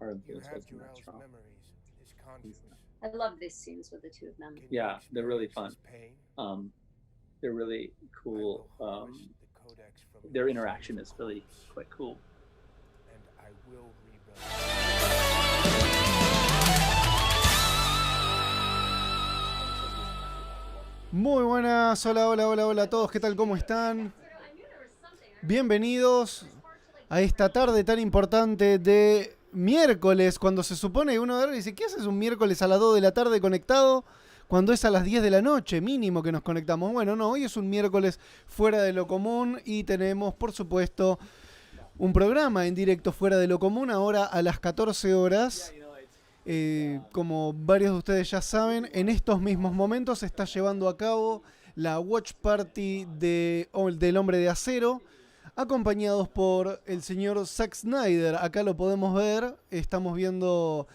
our influence wasn't that strong. I love these scenes with the two of them. Yeah, they're really fun. They're really cool. Their interaction is really quite cool. Muy buenas, hola a todos, ¿qué tal? ¿Cómo están? Bienvenidos a esta tarde tan importante de miércoles, cuando se supone que uno dice, ¿qué haces un miércoles a las 2 de la tarde conectado? Cuando es a las 10 de la noche, mínimo que nos conectamos. Bueno, no, hoy es un miércoles fuera de lo común y tenemos, por supuesto, un programa en directo fuera de lo común, ahora a las 14 horas. Como varios de ustedes ya saben, en estos mismos momentos se está llevando a cabo la Watch Party del Hombre de Acero, acompañados por el señor Zack Snyder. Acá lo podemos ver, estamos viendo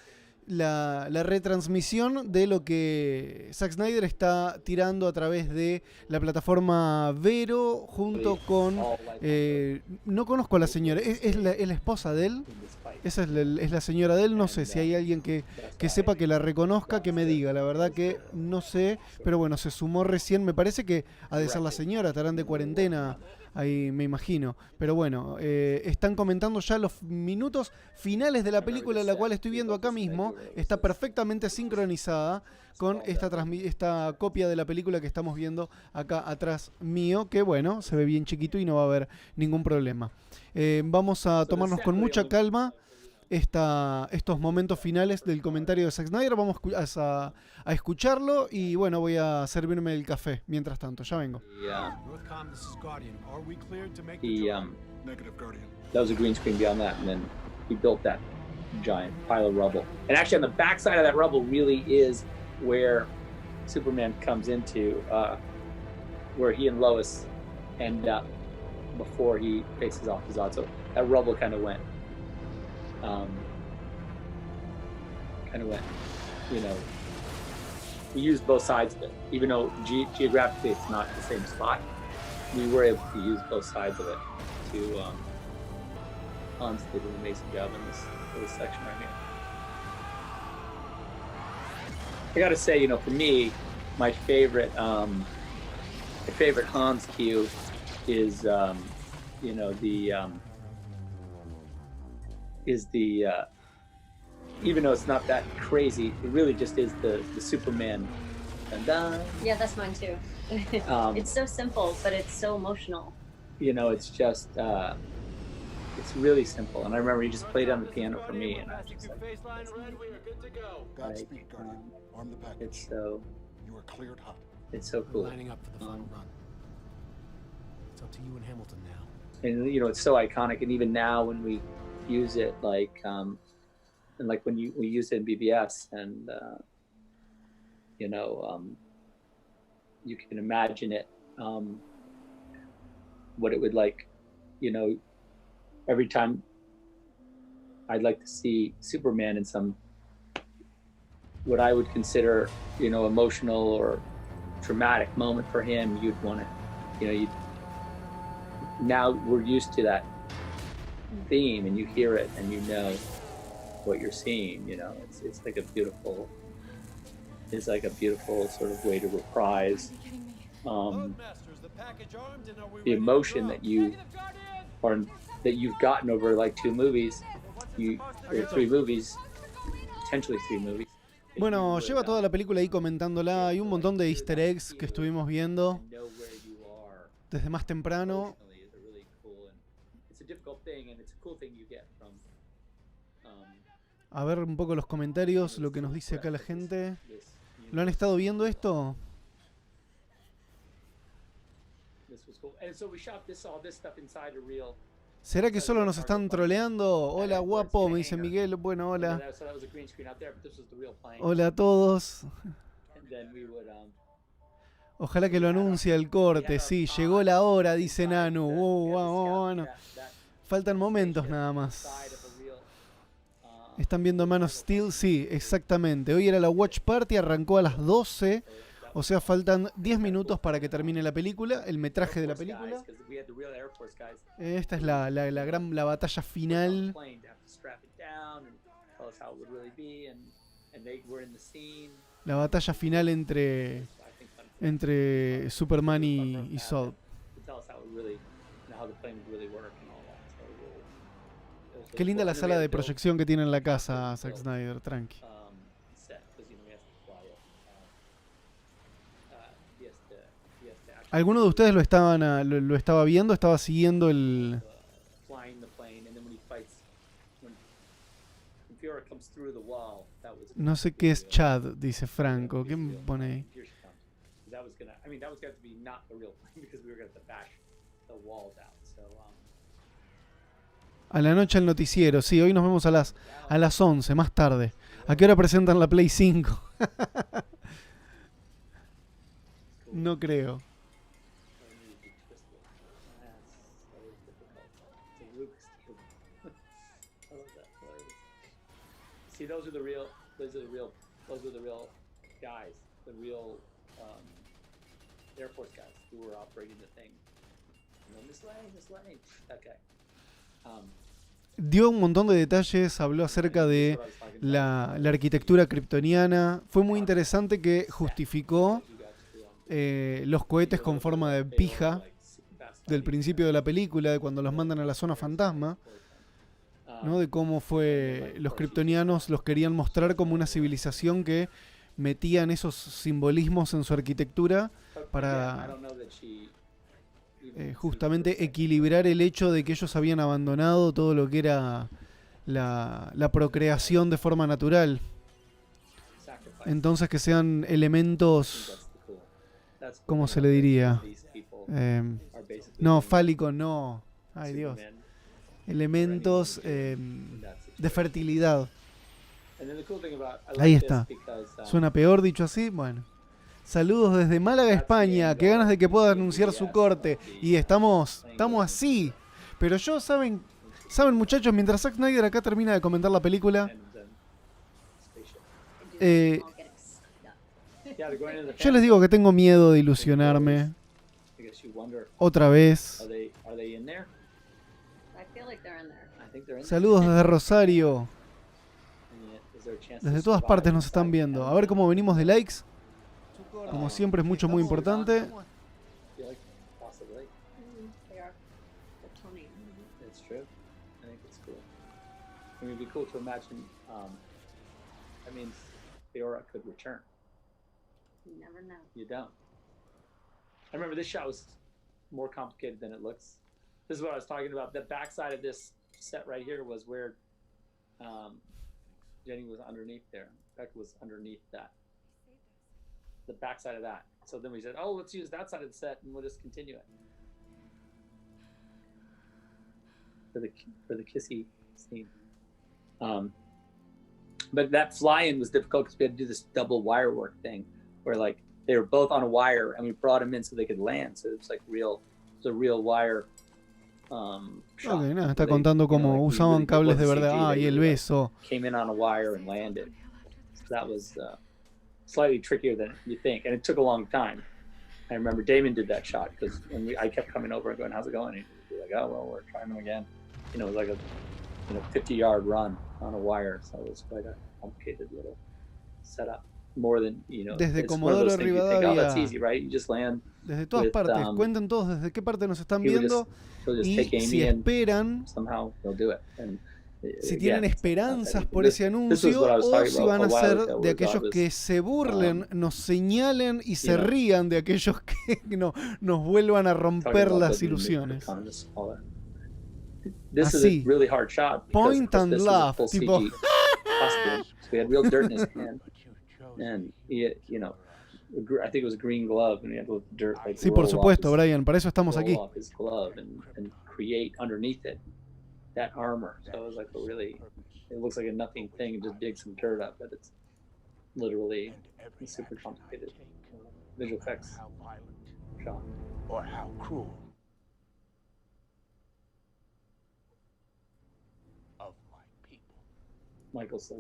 la retransmisión de lo que Zack Snyder está tirando a través de la plataforma Vero junto con... no conozco a la señora, ¿es la esposa de él? Esa es la señora de él, no sé si hay alguien que sepa, que la reconozca, que me diga. La verdad que no sé, pero bueno, se sumó recién, me parece que ha de ser la señora, estarán de cuarentena, ahí me imagino. Pero bueno, están comentando ya los minutos finales de la película, la cual estoy viendo acá mismo. Está perfectamente sincronizada con esta copia de la película que estamos viendo acá atrás mío, que bueno, se ve bien chiquito y no va a haber ningún problema. Vamos a tomarnos con mucha calma estos momentos finales del comentario de Zack Snyder. Vamos a escucharlo y bueno, voy a servirme el café mientras tanto, ya vengo. That was a green screen beyond that, and then he built that giant pile of rubble. And actually on the backside of that rubble really is where Superman comes into, where he and Lois end up before he faces off Zod. So that rubble kind of went, you know, we used both sides of it. Even though geographically it's not the same spot, we were able to use both sides of it to, Hans did an amazing job in this section right here. I gotta say, you know, for me, my favorite Hans cue is, you know, even though it's not that crazy, it really just is the Superman. Dun-dun. Yeah, that's mine too. It's so simple, but it's so emotional. You know, it's just, it's really simple. And I remember he just played on the piano for me, and I was just like, it's so cool. Lining up for the final run. It's up to you and Hamilton now. And you know, it's so iconic, and even now when we use it, like, and like when we use it in BBS, and you know, you can imagine it, what it would like, you know, every time I'd like to see Superman in some, what I would consider, you know, emotional or traumatic moment for him, you'd want to, you know, now we're used to that theme, and you hear it and you know what you're seeing. You know, it's like a beautiful sort of way to reprise the emotion that you've gotten over like three movies, potentially three movies. Bueno, lleva toda la película ahí comentándola. Hay un montón de easter eggs que estuvimos viendo desde más temprano. A ver un poco los comentarios, lo que nos dice acá la gente. ¿Lo han estado viendo esto? ¿Será que solo nos están troleando? Hola, guapo, me dice Miguel. Bueno, hola. Hola a todos. Ojalá que lo anuncie el corte. Sí, llegó la hora, dice Nanu. Bueno. Faltan momentos nada más. ¿Están viendo Man of Steel? Sí, exactamente. Hoy era la Watch Party, arrancó a las 12. O sea, faltan 10 minutos para que termine la película, el metraje de la película. Esta es la batalla final strap it down and tell us how it would really be, and they were in the scene. La batalla final entre, I think fun entre Superman y Zod. to tell us how it really, how the plane would really work and all that. So it was Qué linda la cool. And then we sala had de to build, proyección que tiene en la casa Zack Snyder, tranqui. set, because we have to fly it. He has to actually ¿Alguno de ustedes lo estaba viendo? ¿Estaba siguiendo el...? flying the plane, and then when he fights, when Fiora comes through the wall, that was No sé qué es Chad, dice Franco. ¿Qué pone ahí? Here she comes. That was gonna, I mean, that was going to be not the real plane because we were going to have to bash the walls out. So A la noche el noticiero. Sí, hoy nos vemos a las 11, más tarde. ¿A qué hora presentan la Play 5? No creo. See, those are the real guys, the real Air Force guys who were operating the thing. This lane. Okay. Dio un montón de detalles, habló acerca de la arquitectura kryptoniana. Fue muy interesante que justificó los cohetes con forma de pija del principio de la película, de cuando los mandan a la zona fantasma, ¿no? De cómo fue los kryptonianos los querían mostrar como una civilización que metían esos simbolismos en su arquitectura para justamente equilibrar el hecho de que ellos habían abandonado todo lo que era la procreación de forma natural. Entonces que sean elementos, ¿cómo se le diría? No, fálico no. Ay Dios. Elementos de fertilidad. Ahí está. ¿Suena peor dicho así? Bueno. Saludos desde Málaga, España. Qué ganas de que pueda anunciar su corte. Y estamos así. Pero saben muchachos, mientras Zack Snyder acá termina de comentar la película, yo les digo que tengo miedo de ilusionarme. Otra vez. Saludos desde Rosario. Desde todas partes nos están viendo. A ver cómo venimos de likes. Como siempre es muy importante. Fiora could return. You never know. You don't. I remember this shot was more complicated than it looks. This is what I was talking about. The backside of this set right here was where Jenny was underneath there. Becca was underneath that. The backside of that. So then we said, oh, let's use that side of the set and we'll just continue it. For the kissy scene. But that fly-in was difficult because we had to do this double wire work thing where like they were both on a wire and we brought them in so they could land. So it was like a real wire shot. Ok, nada, está contando cómo usaban cables de verdad. Y el beso. Came in on a wire and landed. So that was slightly trickier than you think. And it took a long time. I remember Damon did that shot because I kept coming over and going, how's it going? And he'd be like, oh, well, we're trying them again. It was like a 50-yard run on a wire, so it was quite a complicated little setup. More than, Desde it's one of those Comodoro things you think, oh, that's Rivadavia. easy, right? You just land. Desde todas partes. Cuenten todos desde qué parte nos están viendo. He'll just Y take Amy si and esperan, somehow they'll do it. And, si tienen esperanzas por ese this was anuncio, what I was o talking si about van a a while ser ago, de where aquellos God was, que se burlen, nos señalen y se you know, rían de aquellos que nos vuelvan a talking romper about las the ilusiones. economists, all that. This Así. is a really hard shot. Because, Point of course, and this was a laugh, full tipo. CG costume, so we had real dirt in his hand. And he, I think it was a green glove, and he had to let the dirt like Sí, por roll supuesto, off his, Brian, para eso estamos roll aquí. off his glove and create underneath it that armor. So it was like it looks like a nothing thing, and just dig some dirt up, but it's literally a super complicated visual effects shot. Or how cruel of my people. Michael's so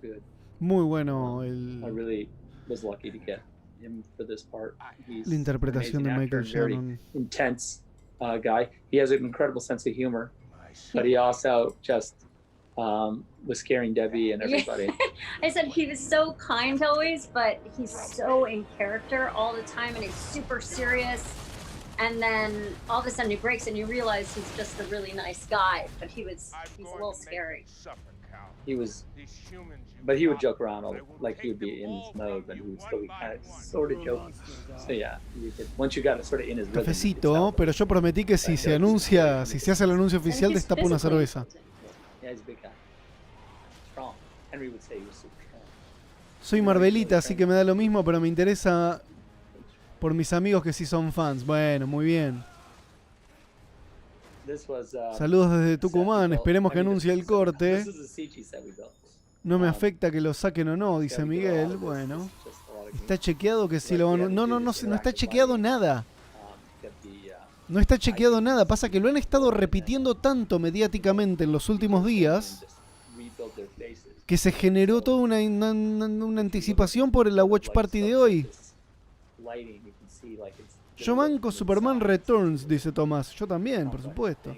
good. Muy bueno I el, really was lucky to get him for this part. He's la interpretación de an amazing Michael actor, very Shannon. intense guy. He has an incredible sense of humor, but he also just was scaring Debbie and everybody. I said he was so kind always, but he's so in character all the time, and he's super serious. And then all of a sudden he breaks, and you realize he's just a really nice guy. But he's a little scary. He was, but he would joke around like he would be in his mode, but he would still be kind of sort of joking. So yeah, once you got it sort of in his rhythm. Cafecito, pero yo prometí que si se anuncia, si se hace el anuncio oficial, And he's destapo una physically cerveza. intelligent. Yeah, he's a big guy. Strong. Henry would say he was super strong. Soy Marvelita, así que me da lo mismo, pero me interesa por mis amigos que sí son fans. Bueno, muy bien. This was, Saludos desde Tucumán, esperemos que anuncie el corte. This is a CG set we built. No me afecta que lo saquen o no, dice Miguel. Bueno, está chequeado que sí lo van a... No está chequeado nada. No está chequeado nada, pasa que lo han estado repitiendo tanto mediáticamente en los últimos días que se generó toda una anticipación por la Watch Party de hoy. Yo banco Superman Returns, dice Tomás. Yo también, por supuesto.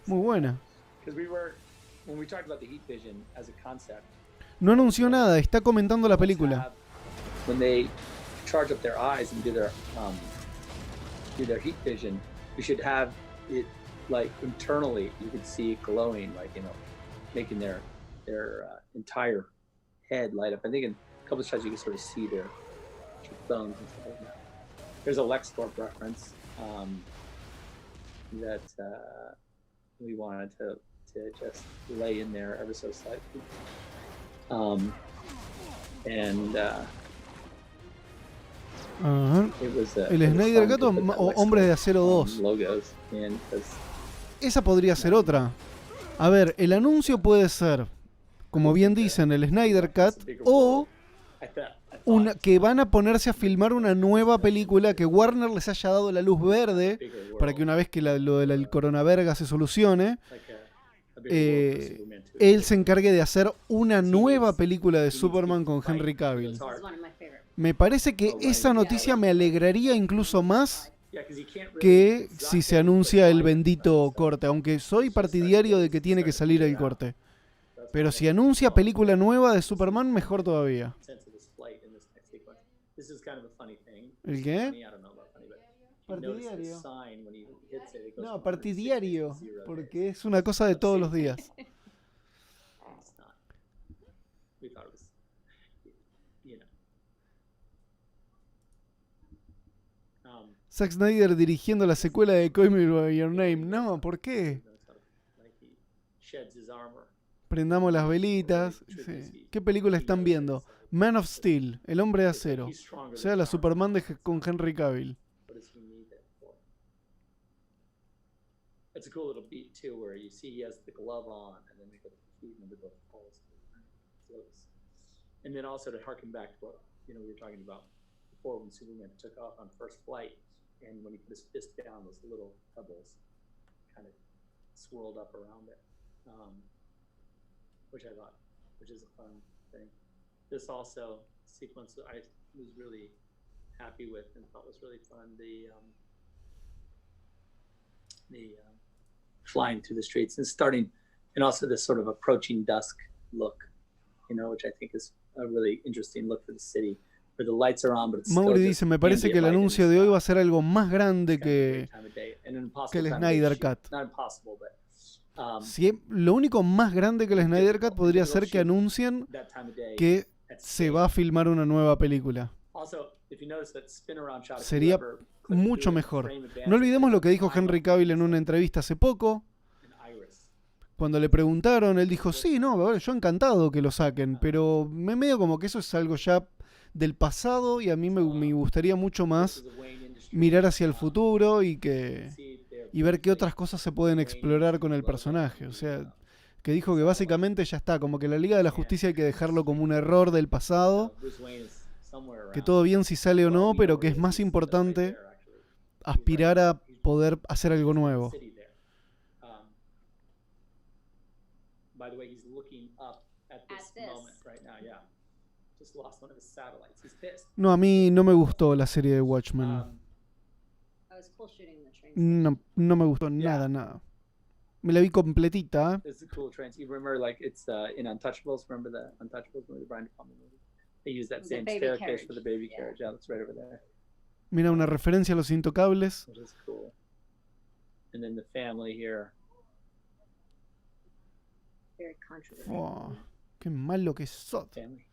Muy buena. No anunció nada, está comentando la película. When they charge up their eyes and do their heat vision, you should have it like internally. You could see it glowing, like, you know, making their entire head light up. I think in a couple of shots you can sort of see their bones and stuff like that. There's a LexCorp reference that we wanted to just lay in there ever so slightly. Ajá. It was, El it was Snyder fun Cut to put that o LexCorp, Hombres de Acero 2. logos in, 'cause Esa podría ser otra. A ver, el anuncio puede ser, como bien dicen, el Snyder Cut o que van a ponerse a filmar una nueva película, que Warner les haya dado la luz verde para que una vez que lo del coronaverga se solucione, él se encargue de hacer una nueva película de Superman con Henry Cavill. This is one of my favorite. Me parece que esa noticia me alegraría incluso más que si se anuncia el bendito corte, aunque soy partidario de que tiene que salir el corte. Pero si anuncia película nueva de Superman, mejor todavía. ¿El qué? Partidario. No, partidario, porque es una cosa de todos los días. Zack Snyder dirigiendo la secuela de Call Me By Your Name. No, ¿por qué? Prendamos las velitas. Sí. ¿Qué película están viendo? Man of Steel, El Hombre de Acero. O sea, la Superman con Henry Cavill. It's a cool little beat too, where you see he has the glove on, and then they go to the feet and the glove falls, floats. And then also to harken back to what we were talking about before, when Superman took off on first flight, and when he put his fist down, those little pebbles kind of swirled up around it, which I thought, which is a fun thing. This also sequence that I was really happy with and thought was really fun. The flying through the streets and starting, and also this sort of approaching dusk look, which I think is a really interesting look for the city, where the lights are on, but it's Mauri dice, me parece que el anuncio de hoy va a ser algo más grande que el Snyder Cut. Lo único más grande que el Snyder Cut podría ser que anuncien que se va a filmar una nueva película. Sería mucho mejor. No olvidemos lo que dijo Henry Cavill en una entrevista hace poco. Cuando le preguntaron, él dijo, sí, no, yo encantado que lo saquen, pero me medio como que eso es algo ya del pasado y a mí me gustaría mucho más mirar hacia el futuro y ver qué otras cosas se pueden explorar con el personaje. O sea, que dijo que básicamente ya está, como que la Liga de la Justicia hay que dejarlo como un error del pasado, que todo bien si sale o no, pero que es más importante aspirar a poder hacer algo nuevo. No, a mí no me gustó la serie de Watchmen. No me gustó nada. Me la vi completita. This is a cool trance. You remember, like, it's in Untouchables. Remember the Untouchables movie, the Brian De Palma movie? They use that The same baby staircase carriage, for the baby yeah. carriage. Yeah, that's right over there. Mira, una referencia a Los Intocables. That is cool. And then the family here. Very controversial. Oh, qué malo que sos. Family.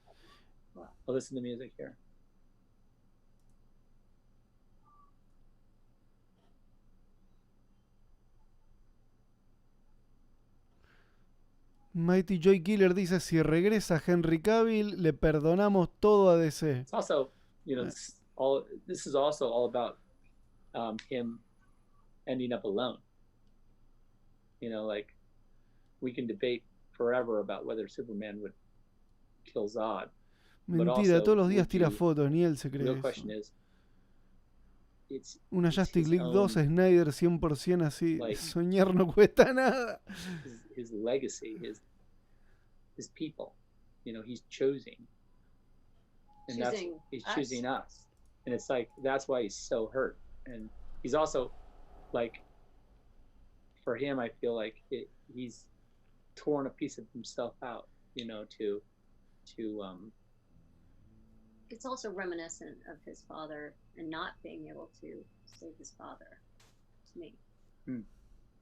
Oh, listen to music here. Mighty Joy Killer dice, si regresa Henry Cavill, le perdonamos todo a DC. It's also, you know, this is also all about him ending up alone. You know, like, we can debate forever about whether Superman would kill Zod. Mentira, also, todos los días would tira you- fotos, ni él se The cree real eso. question is, Una it's Justice his League 2, own- Snyder 100% así. like- Soñar no cuesta nada. his legacy, his people. You know, he's choosing, and he's us. choosing us, and it's like that's why he's so hurt, and he's also like, for him, I feel like he's torn a piece of himself out, you know, to It's also reminiscent of his father and not being able to save his father. To me,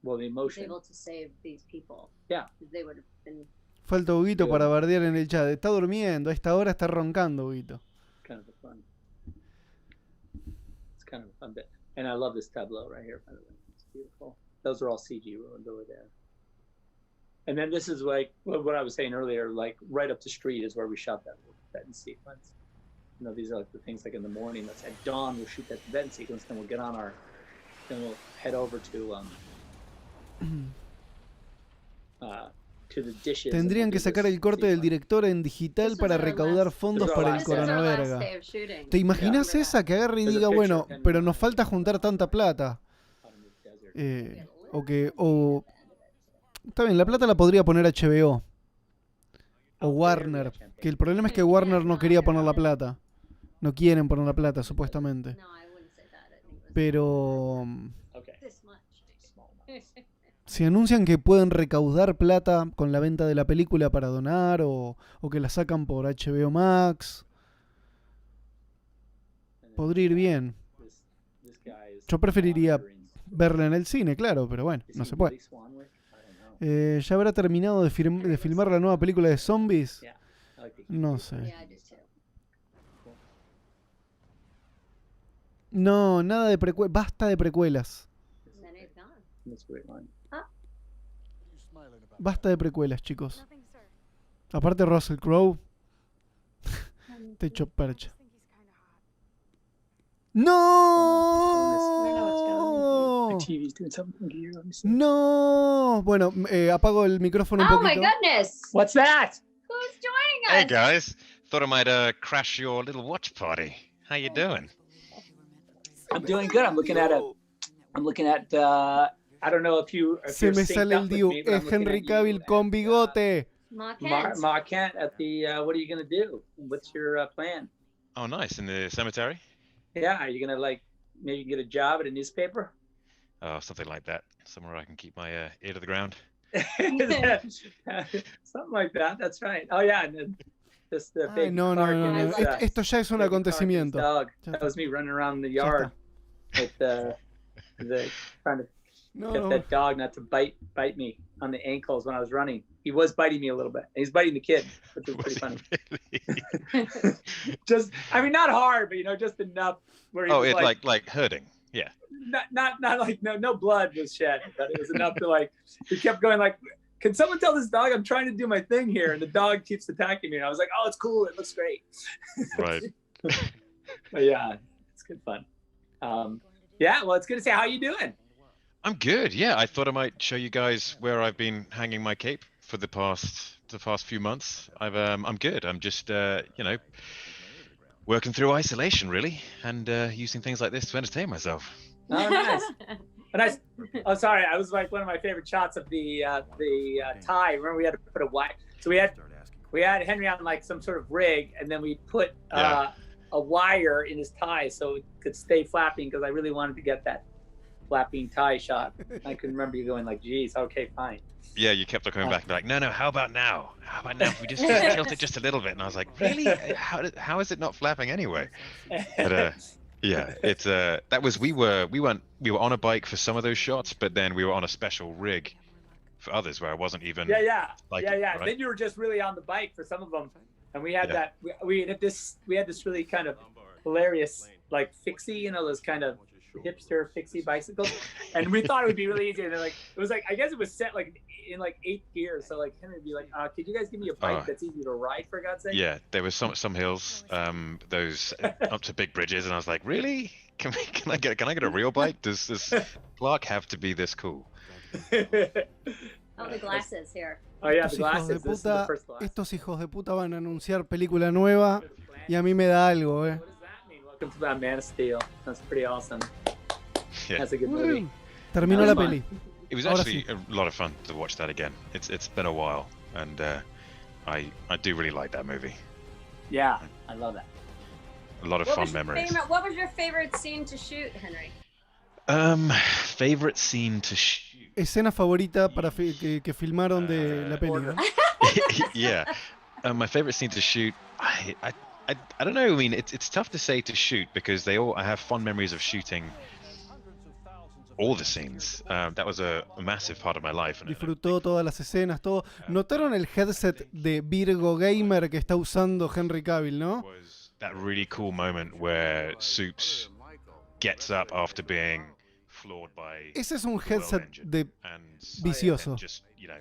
well, the he's emotion. able to save these people. Yeah. They would have been. Falta Huguito Pero- para bardear en el chat. Está durmiendo, a esta hora está roncando Huguito. Kind of a fun. It's kind of a fun bit, and I love this tableau right here. By the way, it's beautiful. Those are all CG ruined over there. And then this is like what I was saying earlier. Like right up the street is where we shot that Tibetan sequence. You know, these are like the things like in the morning. Let's at dawn we'll shoot that Tibetan sequence. Then we'll get on our. Then we'll head over to the dishes. Tendrían que sacar el corte del director en digital para recaudar fondos para el This is our last coronaverga. Day of shooting. ¿Te imaginas Yeah. esa? Que agarre y There's a diga, picture bueno, of him. pero nos falta juntar tanta plata. O está bien, la plata la podría poner HBO. O Warner. Que el problema es que Warner no quería poner la plata. No quieren poner la plata, supuestamente. No, I wouldn't say that. I think it was Pero Okay. this much. Small amounts. si anuncian que pueden recaudar plata con la venta de la película para donar o que la sacan por HBO Max, And then, podría ir bien. this guy is Yo preferiría monitoring. verla en el cine, claro, pero bueno, Is no he se puede. really Swanwick? I don't know. ¿Ya habrá terminado de filmar la nueva película de zombies? Yeah, I like the No Hebrew. sé. Yeah, I do too. No, nada de precuelas. Basta de precuelas. And then he's gone. That's a great line. Basta de precuelas, chicos. Aparte Russell Crowe, te echó percha. ¡No! My TV's doing something here. Let me see. ¡No! Bueno, apago el micrófono un Oh my poquito. goodness! What's that? Who's joining us? Hey guys, thought I might crash your little watch party. How you doing? I'm doing good. I'm looking at I don't know if Se you're me synced sale up el with Diu. me, but I'm Es looking Henry at you Cavill at, con bigote. Ma Ma Kent at the what are you gonna do? What's your plan? Oh, nice. In the cemetery? Yeah, are you gonna like maybe get a job at a newspaper? Oh, something like that. Somewhere I can keep my ear to the ground. Something like that. That's right. Oh yeah, and then just the Ay, big no, no, Clark no, and no. his, Esto ya es un baby Clark and his acontecimiento. dog. Ya That está. was me running around the Ya yard está. with the trying to No, get no. that dog not to bite me on the ankles when I was running. He was biting me a little bit. He's biting the kid, which was pretty funny. Really? Just, I mean, not hard, but you know, just enough where he Oh, was it like hurting. Yeah. not like no blood was shed, but it was enough to like. He kept going like, "Can someone tell this dog I'm trying to do my thing here?" And the dog keeps attacking me, and I was like, "Oh, it's cool. It looks great." Right. But yeah, it's good fun. Yeah, well, it's good to say how you doing. I'm good. Yeah, I thought I might show you guys where I've been hanging my cape for the past few months. I'm good. I'm just working through isolation really, and using things like this to entertain myself. Oh, nice. Nice. Oh, sorry. I was like one of my favorite shots of the tie. Remember, we had to put a wire. So we had Henry on like some sort of rig, and then we put a wire in his tie so it could stay flapping because I really wanted to get that flapping tie shot. I can remember you going like, "Geez, okay, fine." Yeah, you kept on coming back and be like, no, how about now? How about now if we just tilt it just a little bit? And I was like, really? How is it not flapping anyway? But yeah, it's that was we were on a bike for some of those shots, but then we were on a special rig for others where I wasn't even. Yeah. Right? Then you were just really on the bike for some of them, and we had that. We had this really kind of hilarious like fixie, you know, those kind of hipster fixie bicycles, and we thought it would be really easy. And then, like, it was like, I guess it was set like in like 8th gear, so like Henry would be like, could you guys give me a bike that's easy to ride, for God's sake? Yeah, there was some hills, those up to big bridges, and I was like, really? Can I get a real bike? Does Clark have to be this cool? Oh, the glasses here. Oh yeah, Estos the hijos de glasses. This is the puta, first glass. estos hijos de puta van a anunciar película nueva y a mí me da algo, What does that mean? Welcome to Man of Steel. That's pretty awesome. Yeah. That's a good movie. Terminó la peli. It was Ahora actually sí. a lot of fun to watch that again. It's been a while, and I do really like that movie. Yeah, I love that. A lot of fun memories. What was your favorite scene to shoot, Henry? Favorite scene to shoot. Escena favorita para que filmaron de la peli, ¿no? Yeah, my favorite scene to shoot. I don't know. I mean, it's tough to say to shoot because I have fond memories of shooting all the scenes. That was a massive part of my life. Disfrutó todas las escenas, todo. ¿Notaron el headset de Virgo Gamer que está usando Henry Cavill, no? Was that really cool moment where Soups gets up after being floored by Ese es un the world headset engine de and vicioso. just, you know,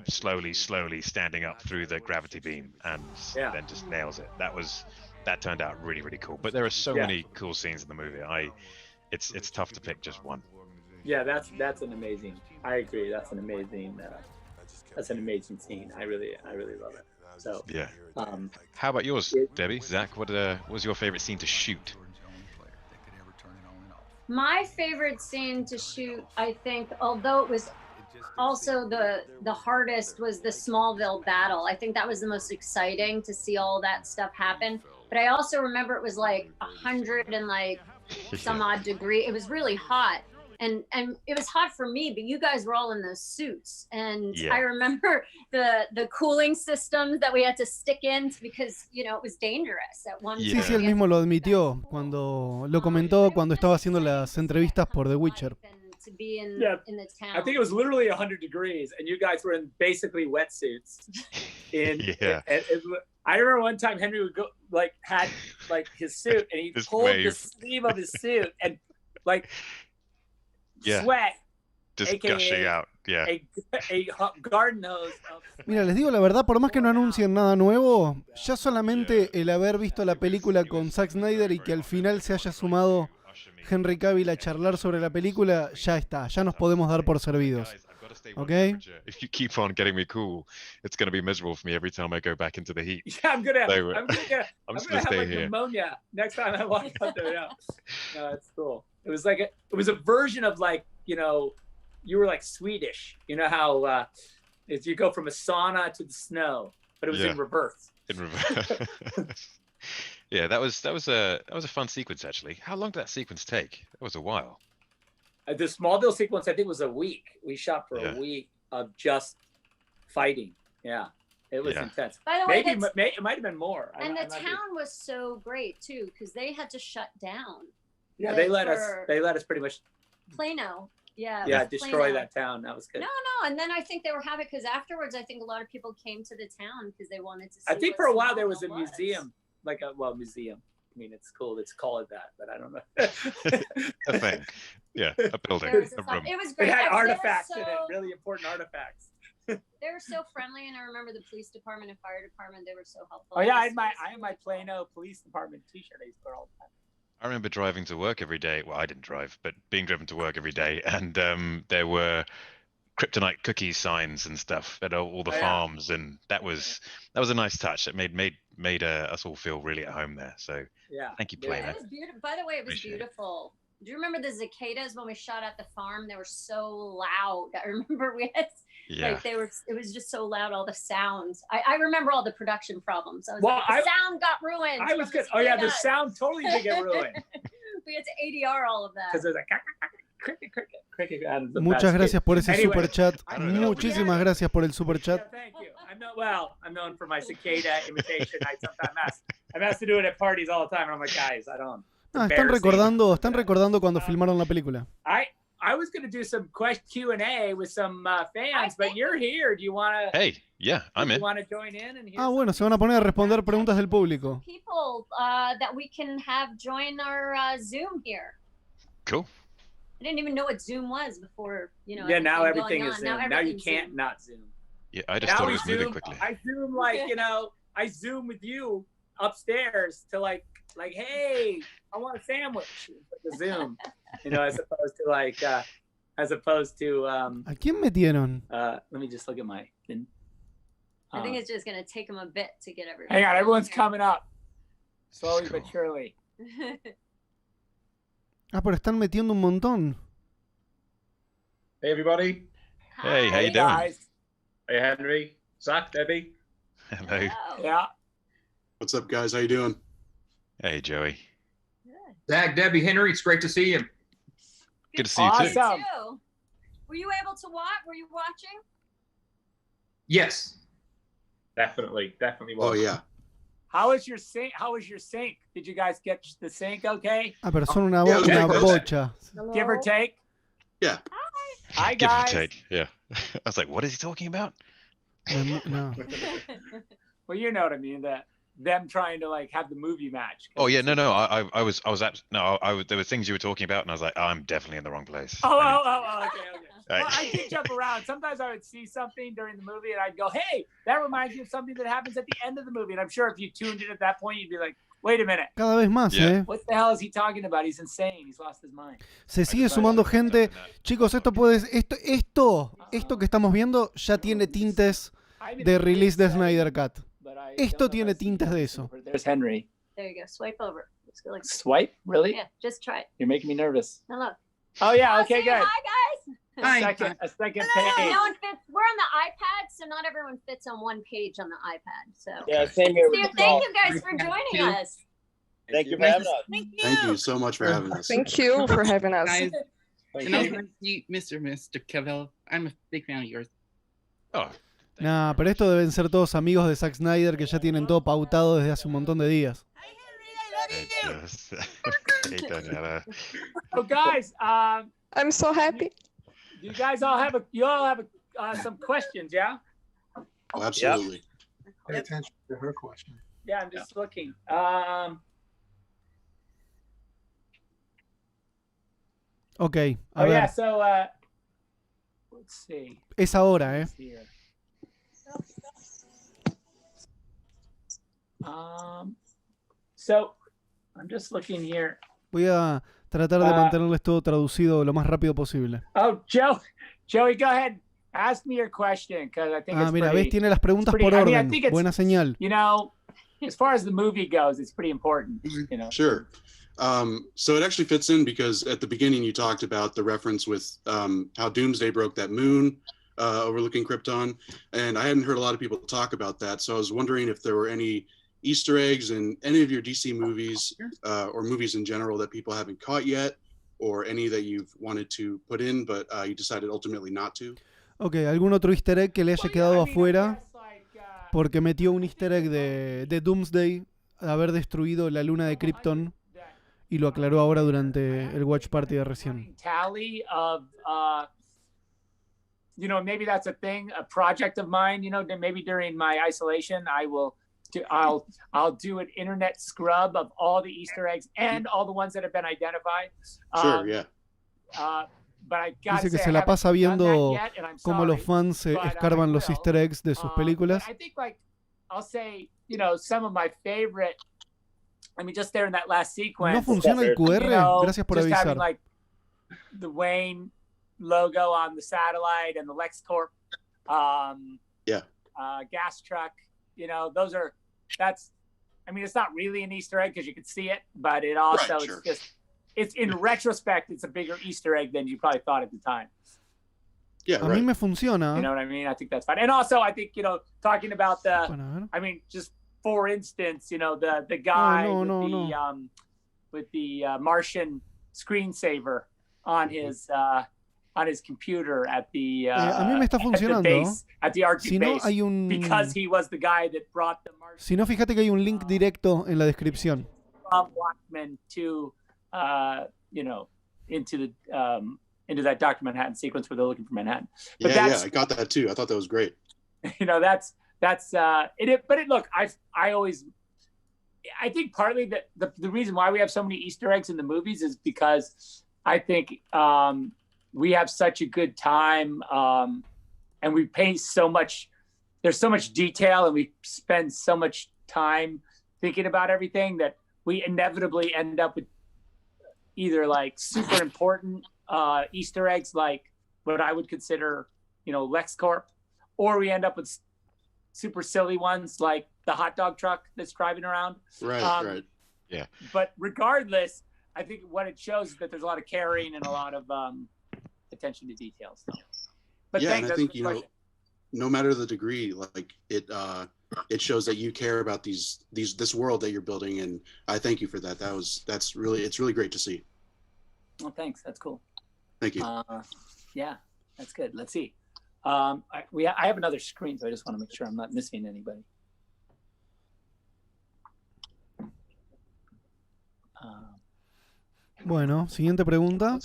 slowly standing up through the gravity beam and then just nails it. That turned out really, really cool. But there are so many cool scenes in the movie. It's tough to pick just one. Yeah, that's an amazing. I agree. That's an amazing scene. I really love it. So Yeah. um, How about yours, Debbie? Zach, what was your favorite scene to shoot? My favorite scene to shoot, I think, although it was also the hardest, was the Smallville battle. I think that was the most exciting to see all that stuff happen. But I also remember it was like 100 and like some odd degree. It was really hot. And it was hot for me, but you guys were all in those suits. And I remember the cooling systems that we had to stick in because, you know, it was dangerous at one Sí, él mismo lo admitió cuando lo comentó cuando estaba haciendo las entrevistas por The Witcher. To be in the town. I think it was literally 100 degrees, and you guys were in basically wetsuits. I remember one time Henry would go had his suit, and he pulled the sleeve of his suit, and sweat, just AKA gushing out. Yeah. A garden hose. Mira, les digo la verdad, por más que no anuncien nada nuevo, ya solamente el haber visto la película con Zack Snyder y que al final se haya sumado Henry Cavill a charlar sobre la película, ya está, ya nos podemos dar por servidos. Okay? If you keep on getting me cool, it's going to be miserable for me every time I go back into the heat. Yeah, I'm gonna I'm just gonna have stay here. pneumonia next time I walk out there. Yeah, no, it's cool. It was a version of you were like Swedish. You know how if you go from a sauna to the snow, but it was in reverse. In reverse. Yeah, that was a fun sequence actually. How long did that sequence take? That was a while. The Smallville sequence, I think, was a week. We shot for a week of just fighting. Yeah, it was intense. By the way, it might have been more. And the town was so great too because they had to shut down. Yeah, they let us pretty much. Plano. Yeah. Yeah, destroy that town. That was good. No, and then I think they were happy because afterwards, I think a lot of people came to the town because they wanted to see. I think for a while there was a museum, museum. I mean, it's cool. Let's call it that, but I don't know. A thing. Yeah, a building. It was great. It had artifacts in it, really important artifacts. They were so friendly, and I remember the police department and fire department. They were so helpful. Oh yeah, I had my Plano Police Department T-shirt. I used to wear all the time. I remember driving to work every day. Well, I didn't drive, but being driven to work every day, and there were kryptonite cookie signs and stuff at all the farms, and that was a nice touch. It made us all feel really at home there. So thank you, Plano. It was beautiful. By the way, it was beautiful. Do you remember the cicadas when we shot at the farm? They were so loud. I remember we had it was just so loud, all the sounds. I remember all the production problems. I was the sound got ruined. I was good. Oh yeah, the sound totally did get ruined. We had to ADR all of that. Because there's cricket out of the Muchas basket. gracias por ese Anyway, super chat. I don't know. Muchísimas gracias por el super Yeah, chat. thank you. I'm known for my cicada imitation. I sometimes I'm asked to do it at parties all the time, and I'm like, guys, I don't. No, están recordando cuando filmaron la película. I was going to do some Q&A with some fans, but you're here. Do you want to? Hey, yeah, I'm in. Want to join in and hear Ah, bueno, se van a poner a responder preguntas del público. People that we can have join our Zoom here. Cool. I didn't even know what Zoom was before, Yeah, now everything is Zoom. Now you everything's can't Zoom. not Zoom. Yeah, I just Now thought we it was moving Zoom. quickly. I Zoom like I Zoom with you upstairs to like hey, I want a sandwich. Like a Zoom, as opposed to ¿A quién metieron? let me just look at my. I think it's just gonna take them a bit to get everyone. Hang on, everyone's coming up, slowly but surely. Ah, pero están metiendo un montón. Hey, everybody. Hey, how you doing? Guys. Hey, Henry. Zach, Debbie. Hello. Yeah. What's up, guys? How you doing? Hey, Joey. Zach, Debbie, Henry, it's great to see you. Good to see you too. Awesome. Were you able to watch? Were you watching? Yes. Definitely was. Oh, yeah. How was your sync? Did you guys get the sync okay? Ah, pero son una Yeah, okay, una guys. bocha. Give or take? Yeah. Hi, Give or guys. take. Yeah. I was like, what is he talking about? No. Well, you know what I mean. Them trying to like have the movie match. Oh yeah, no. I was there were things you were talking about, and I was like, oh, I'm definitely in the wrong place. Okay. Right. Well, I did jump around. Sometimes I would see something during the movie, and I'd go, "Hey, that reminds me of something that happens at the end of the movie." And I'm sure if you tuned in at that point, you'd be like, "Wait a minute, Cada vez más, Yeah. what the hell is he talking about? He's insane. He's lost his mind." Se sigue sumando gente. Chicos, esto que estamos viendo ya tiene tintes de release de Snyder Cut. Esto tiene tintes de eso. There's Henry. There you go. Swipe over. Let's go like. Swipe? Really? Yeah, just try it. You're making me nervous. Hello. Oh yeah. Okay, Say good. Hi, guys. A second page. No one fits. We're on the iPad, so not everyone fits on one page on the iPad. So. Yeah, same here. So thank you guys for joining us. Thank you for having us. Thank you so much for having us. Thank you for having us. Guys, and also you, Mr. Cavill. I'm a big fan of yours. Oh. Nah, pero esto deben ser todos amigos de Zack Snyder que ya tienen todo pautado desde hace un montón de días. Hey, Daniela. So guys, I'm so happy. you guys all have some questions, yeah? Oh, absolutely. Pay attention to her question. Yeah, I'm just looking. Ok, a Oh ver. yeah, so let's see. Es ahora, ¿eh? Here. So I'm just looking here. Voy a tratar de mantenerles todo traducido lo más rápido posible. Oh, Joey, go ahead. Ask me your question because I think Ah, it's mira, pretty, ves, tiene las preguntas pretty- por I mean, I orden. think it's- Buena señal. You know, as far as the movie goes, it's pretty important. You know. Sure. So it actually fits in because at the beginning you talked about the reference with how Doomsday broke that moon overlooking Krypton. And I hadn't heard a lot of people talk about that. So I was wondering if there were any Easter eggs in any of your DC movies or movies in general that people haven't caught yet, or any that you've wanted to put in, but you decided ultimately not to. Ok, ¿algún otro easter egg que le haya quedado afuera? Porque metió un easter egg de Doomsday, haber destruido la luna de Krypton, y lo aclaró ahora durante el watch party de recién. Tally of, you know, maybe that's a thing, a project of mine. You know, maybe during my isolation, I'll do an internet scrub of all the Easter eggs and all the ones that have been identified. Sure, yeah. But I gotta Dice que say, se I la haven't pasa done viendo that yet, and I'm cómo los sorry, fans but I escarban los will. easter eggs de sus películas. But I think, like, I'll say, you know, some of my favorite. I mean, just there in that last sequence. ¿No funciona el QR? You know, Gracias por just avisar. having, like, the Wayne logo on the satellite and the LexCorp gas truck. You know, I mean, it's not really an Easter egg because you can see it, but it also Right, sure. it's in retrospect, it's a bigger Easter egg than you probably thought at the time. Yeah, A mí right. me funciona. You know what I mean? I think that's fine. And also, I think, you know, talking about Bueno, a ver. I mean, just for instance, you know, the guy No. with the Martian screensaver on his computer at the a mí me está funcionando. at the arcade Si no, base, hay un... because he was the guy that brought the Martian Si no, fíjate que hay un link directo en la descripción. from Watchmen to into that Dr. Manhattan sequence where they're looking for Manhattan. But yeah, I got that too. I thought that was great. That's it. But look, I think partly that the reason why we have so many Easter eggs in the movies is because I think we have such a good time, and we pay so much. There's so much detail, and we spend so much time thinking about everything that we inevitably end up with either like super important Easter eggs, like what I would consider, LexCorp, or we end up with super silly ones like the hot dog truck that's driving around. Right. Yeah. But regardless, I think what it shows is that there's a lot of caring and a lot of attention to details. But yeah, thanks, and I think no matter the degree, like it shows that you care about this world that you're building, and I thank you for that. It's really great to see. Well, thanks. That's cool. Thank you. Yeah, that's good. Let's see. I have another screen, so I just want to make sure I'm not missing anybody. Bueno, siguiente pregunta.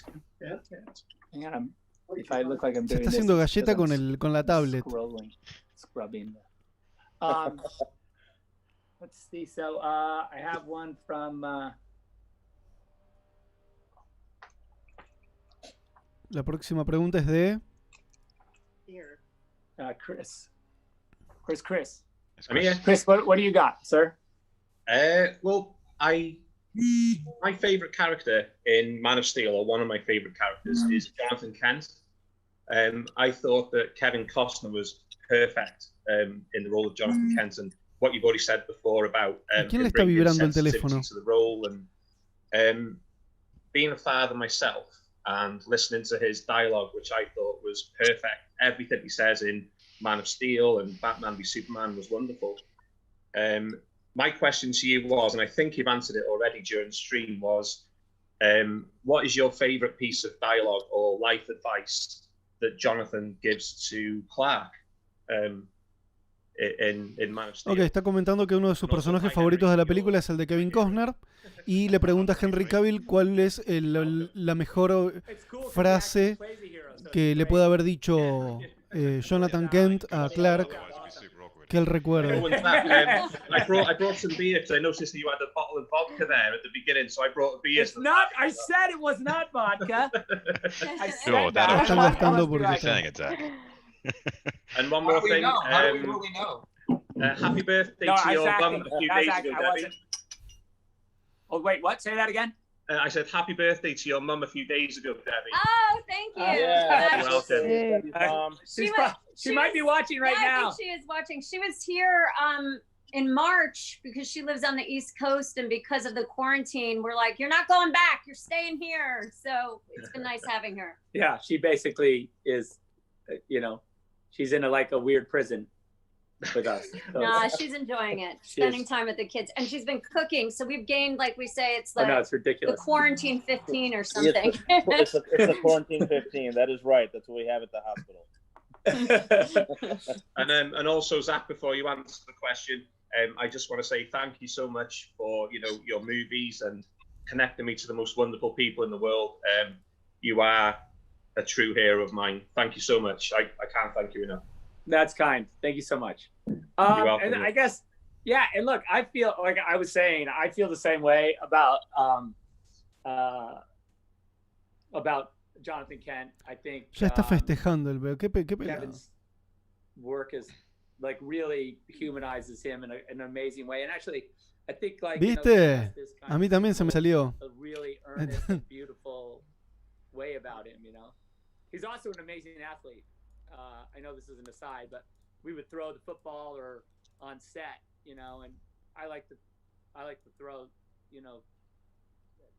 Hang on, if I look like I'm Se doing está haciendo galleta con la tablet. Scrubbing. Let's see. So I have one from. La próxima pregunta es de Chris. Chris. I'm here. Chris, what do you got, sir? Well, my favorite character in Man of Steel, or one of my favorite characters, is Jonathan Kent. I thought that Kevin Costner was perfect in the role of Jonathan Kent, and what you've already said before about ¿Quién le está vibrando el teléfono? to the role, and being a father myself and listening to his dialogue, which I thought was perfect. Everything he says in Man of Steel and Batman v Superman was wonderful. My question to you was, and I think you've answered it already during the stream, was what is your favorite piece of dialogue or life advice that Jonathan gives to Clark in Man of Steel? Ok, está comentando que uno de sus personajes favoritos de la película es el de Kevin Costner y le pregunta a Henry Cavill cuál es la mejor frase que le puede haber dicho Jonathan Kent a Clark que él recuerde. I brought some beer because I noticed that you had a bottle of vodka there at the beginning, so I brought a beer. It's not. I said it was not vodka. I said Sure, that. Están gastando porque You're saying it, Zach. And one more thing. How do we really know? Happy birthday No, to your Zach, mum a few days ago, I Debbie. wasn't. Oh wait, what? Say that again. I said happy birthday to your mum a few days ago, Debbie. Oh, thank you. Yeah, welcome. She might be watching right now. I think she is watching. She was here in March because she lives on the East Coast, and because of the quarantine, we're like, you're not going back, you're staying here. So it's been nice having her. Yeah, she basically is, she's in a weird prison with us. So Nah, she's enjoying it, spending time with the kids, and she's been cooking. So we've gained, like we say, it's no, like it's the ridiculous. quarantine 15 or something. It's a quarantine 15. That is right. That's what we have at the hospital. And also, Zach, before you answer the question, I just want to say thank you so much for your movies and connecting me to the most wonderful people in the world. You are a true hero of mine. Thank you so much. I can't thank you enough. That's kind. Thank you so much. You're welcome. And I guess, yeah. And look, I feel like I was saying, I feel the same way about Jonathan Kent. I think Ya está festejando el veo. Qué pelado. Kevin's work is really humanizes him in an amazing way. And actually, I think ¿Viste? A mí también se me salió. A really earnest and beautiful way about him. He's also an amazing athlete. I know this is an aside, but we would throw the football or on set, and I like to throw,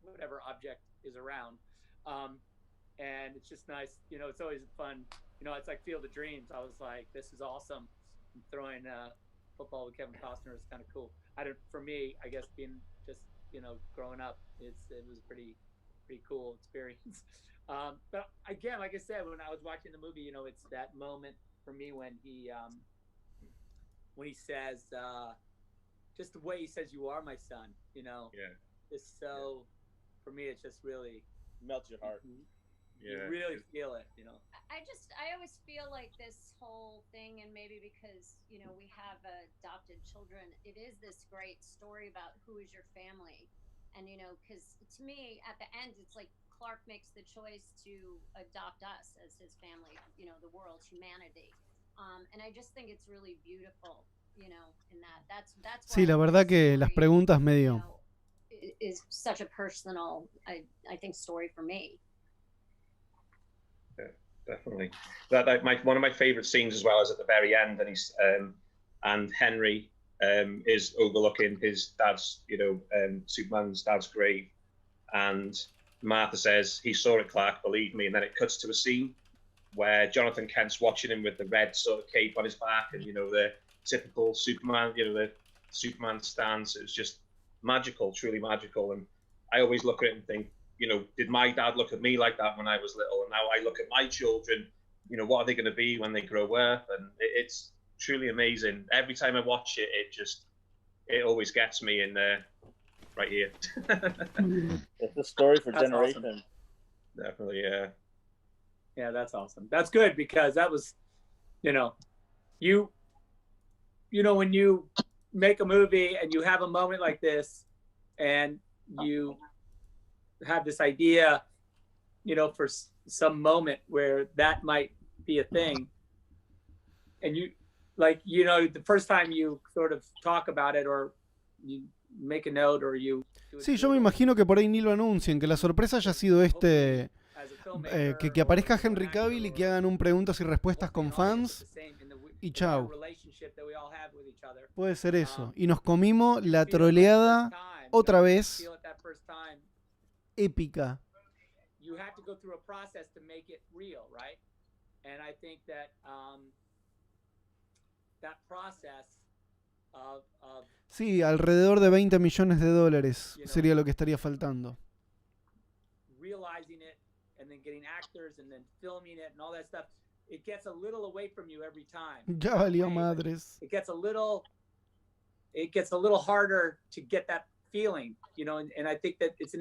whatever object is around. And it's just nice, it's always fun. It's like Field of Dreams. I was like, this is awesome. Throwing football with Kevin Costner is kind of cool. For me, I guess being just, growing up, it was pretty pretty cool experience. But again, like I said, when I was watching the movie, you know, it's that moment for me when he says, just the way he says, "You are my son," you know. Yeah. It's so, for me, it's just really melts your heart. You really feel it, you know. I always feel like this whole thing, and maybe because, you know, we have adopted children, it is this great story about who is your family. And, you know, because to me, at the end, it's like Clark makes the choice to adopt us as his family, you know, the world, humanity. And I just think it's really beautiful, you know, in that. That's Sí, la verdad que las preguntas medio... is such a personal, I think, story for me. Yeah, definitely. One of my favorite scenes as well is at the very end, and he's and Henry is overlooking his dad's, you know, Superman's dad's grave, and Martha says, "He saw it, Clark, believe me." And then it cuts to a scene where Jonathan Kent's watching him with the red sort of cape on his back, and, you know, the typical Superman, you know, the Superman stance. It's just magical, truly magical. And I always look at it and think, you know, did my dad look at me like that when I was little? And now I look at my children, you know, what are they going to be when they grow up? And it's truly amazing. Every time I watch it, it always gets me in there, right here. It's a story for That's generations. awesome. Definitely, yeah. Yeah, that's awesome. That's good, because that was, you know, you know, when you make a movie and you have a moment like this, and you have this idea, you know, for some moment where that might be a thing, and you, like, you know, the first time you sort of talk about it, or you make a note, or you... Sí, yo me imagino que por ahí ni lo anuncien, que la sorpresa haya sido que aparezca Henry Cavill y que hagan un preguntas y respuestas con fans y chau. Puede ser eso. Y nos comimos la troleada otra vez, épica. You have to go through a process to make it real, right? And I think that that process of Sí, alrededor de $20 millones sería lo que estaría faltando. realizing it, and then getting actors, and then filming it, and all that stuff, it gets a little away from you every time. Ya valió madres. It gets a little harder to get that feeling, you know, and I think that it's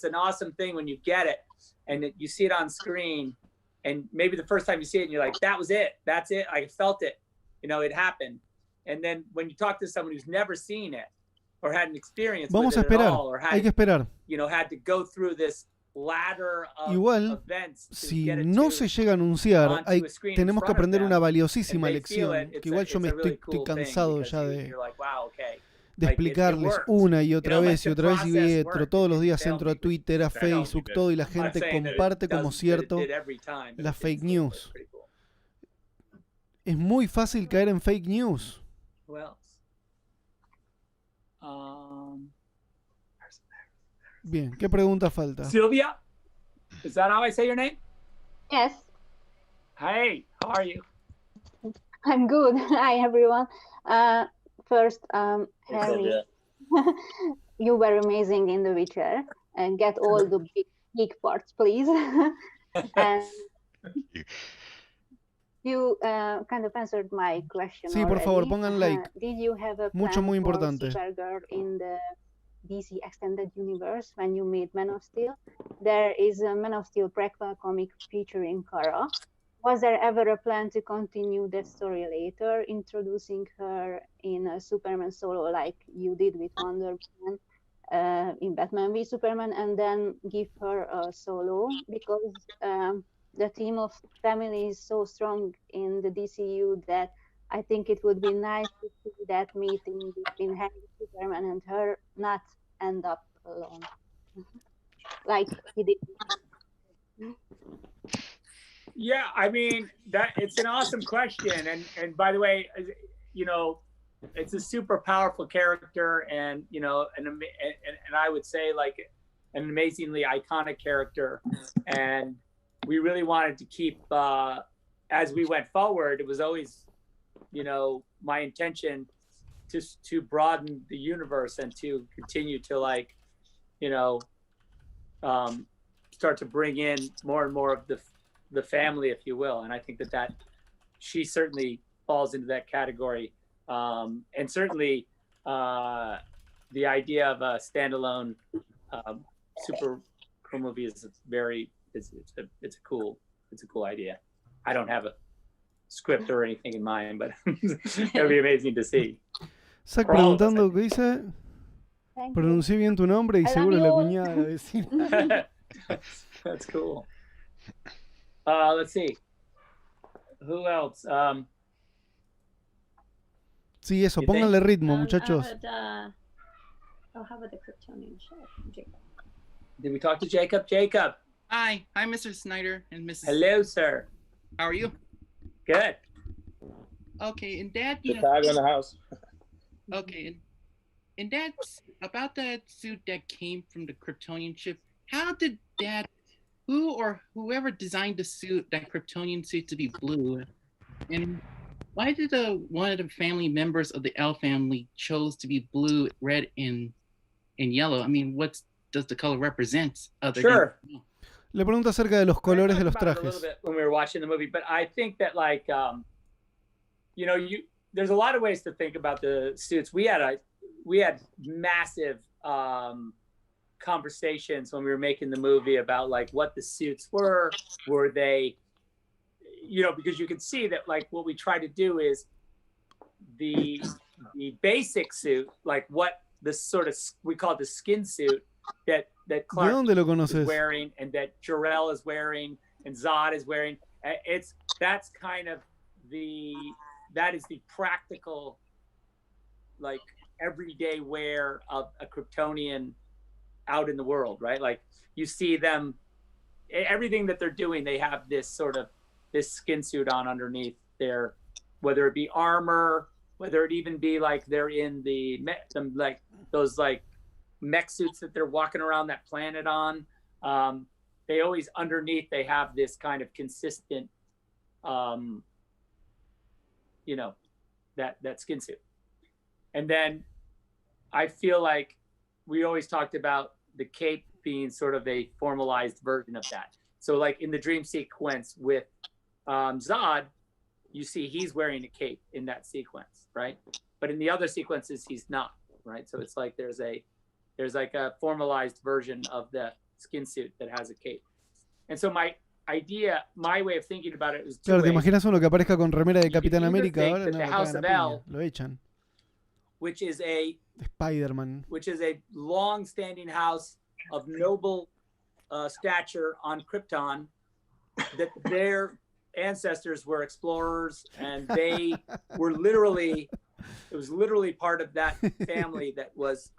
an awesome thing when you get it, and you see it on screen, and maybe the first time you see it, and you're like, that was it, that's it, I felt it, you know, it happened. And then when you talk to someone who's never seen it, or had an experience Vamos with a it esperar, at all, or had, hay que esperar. you know, had to go through this ladder of Igual, events to si get it no to se llega a anunciar, onto a screen in tenemos que front of aprender them, una valiosísima and they feel lección, it, que igual yo me it's a really estoy cool thing, cansado because ya de you're like, wow, okay. de Like, it explicarles worked. una y otra You know, vez y like, the otra vez y process otro. worked. Todos los días Tell entro a me. Twitter, a Facebook, todo, y la I'm not gente saying that it comparte como doesn't, that it cierto did every time, but las fake it's news. pretty cool. Es muy fácil caer en fake news. Who else? Bien, ¿qué pregunta falta? Sylvia? Is that how I say your name? Yes, Hey, how are you? I'm good. Hi, everyone. First, Hey, Harry, Sylvia. you were amazing in The Witcher. And get all the big parts, please. And you kind of answered my question Sí, por favor, already. pongan like. Did you have a Mucho, plan muy for importante. Supergirl in the DC Extended Universe when you made Man of Steel? There is a Man of Steel prequel comic featuring Kara. Was there ever a plan to continue that story later, introducing her in a Superman solo like you did with Wonder Woman in Batman v Superman, and then give her a solo? Because the theme of family is so strong in the DCU that I think it would be nice to see that meeting between Henry, Superman, and her not end up alone, like he did. Yeah, I mean, that it's an awesome question, and by the way, you know, it's a super powerful character, and you know, and I would say like an amazingly iconic character, and we really wanted to keep as we went forward. It was always, you know, my intention to broaden the universe and to continue to, like, you know, start to bring in more and more of the family, if you will. And I think that she certainly falls into that category. And certainly the idea of a standalone super cool movie is it's a cool idea. I don't have a script or anything in mind, but it would be amazing to see. Zack preguntando qué dice. Pronuncié bien tu nombre y seguro la cuñada la vecina. That's cool. Let's see. Who else? Sí, eso, pónganle ritmo, How muchachos. about the Kryptonian show? Did we talk to Jacob? Jacob. Hi, Mr. Snyder and Mrs. Hello, sir. How are you? Good. Okay, and Dad, Chicago in the house. Okay, and that's about that suit that came from the Kryptonian ship. How did Dad, whoever designed the suit, that Kryptonian suit, to be blue, and why did one of the family members of the L family chose to be blue, red, and yellow? I mean, what does the color represent? Sure. Le pregunto acerca de los colores de los A little trajes. bit when we were watching the movie, but I think that like there's a lot of ways to think about the suits. We had massive conversations when we were making the movie about like what the suits were. Were they, because you can see that like what we try to do is the basic suit, like what the sort of, we call it the skin suit that Clark is wearing and that Jor-El is wearing and Zod is wearing. That's kind of that is the practical, like everyday wear of a Kryptonian out in the world, right? Like you see them, everything that they're doing, they have this skin suit on underneath their, whether it be armor, whether it even be like they're in those mech suits that they're walking around that planet on. They always underneath, they have this kind of consistent, that skin suit. And then I feel like we always talked about the cape being sort of a formalized version of that. So like in the dream sequence with Zod, you see he's wearing a cape in that sequence, right? But in the other sequences, he's not, right? So it's like there's like a formalized version of the skin suit that has a cape. And so my way of thinking about it is Claro, ¿te imaginas uno que aparezca con remera de Capitán América? Ahora no, the House of L, lo echan. Which is a Spider-Man. Which is a long-standing house of noble stature on Krypton, that their ancestors were explorers, and they were literally part of that family that was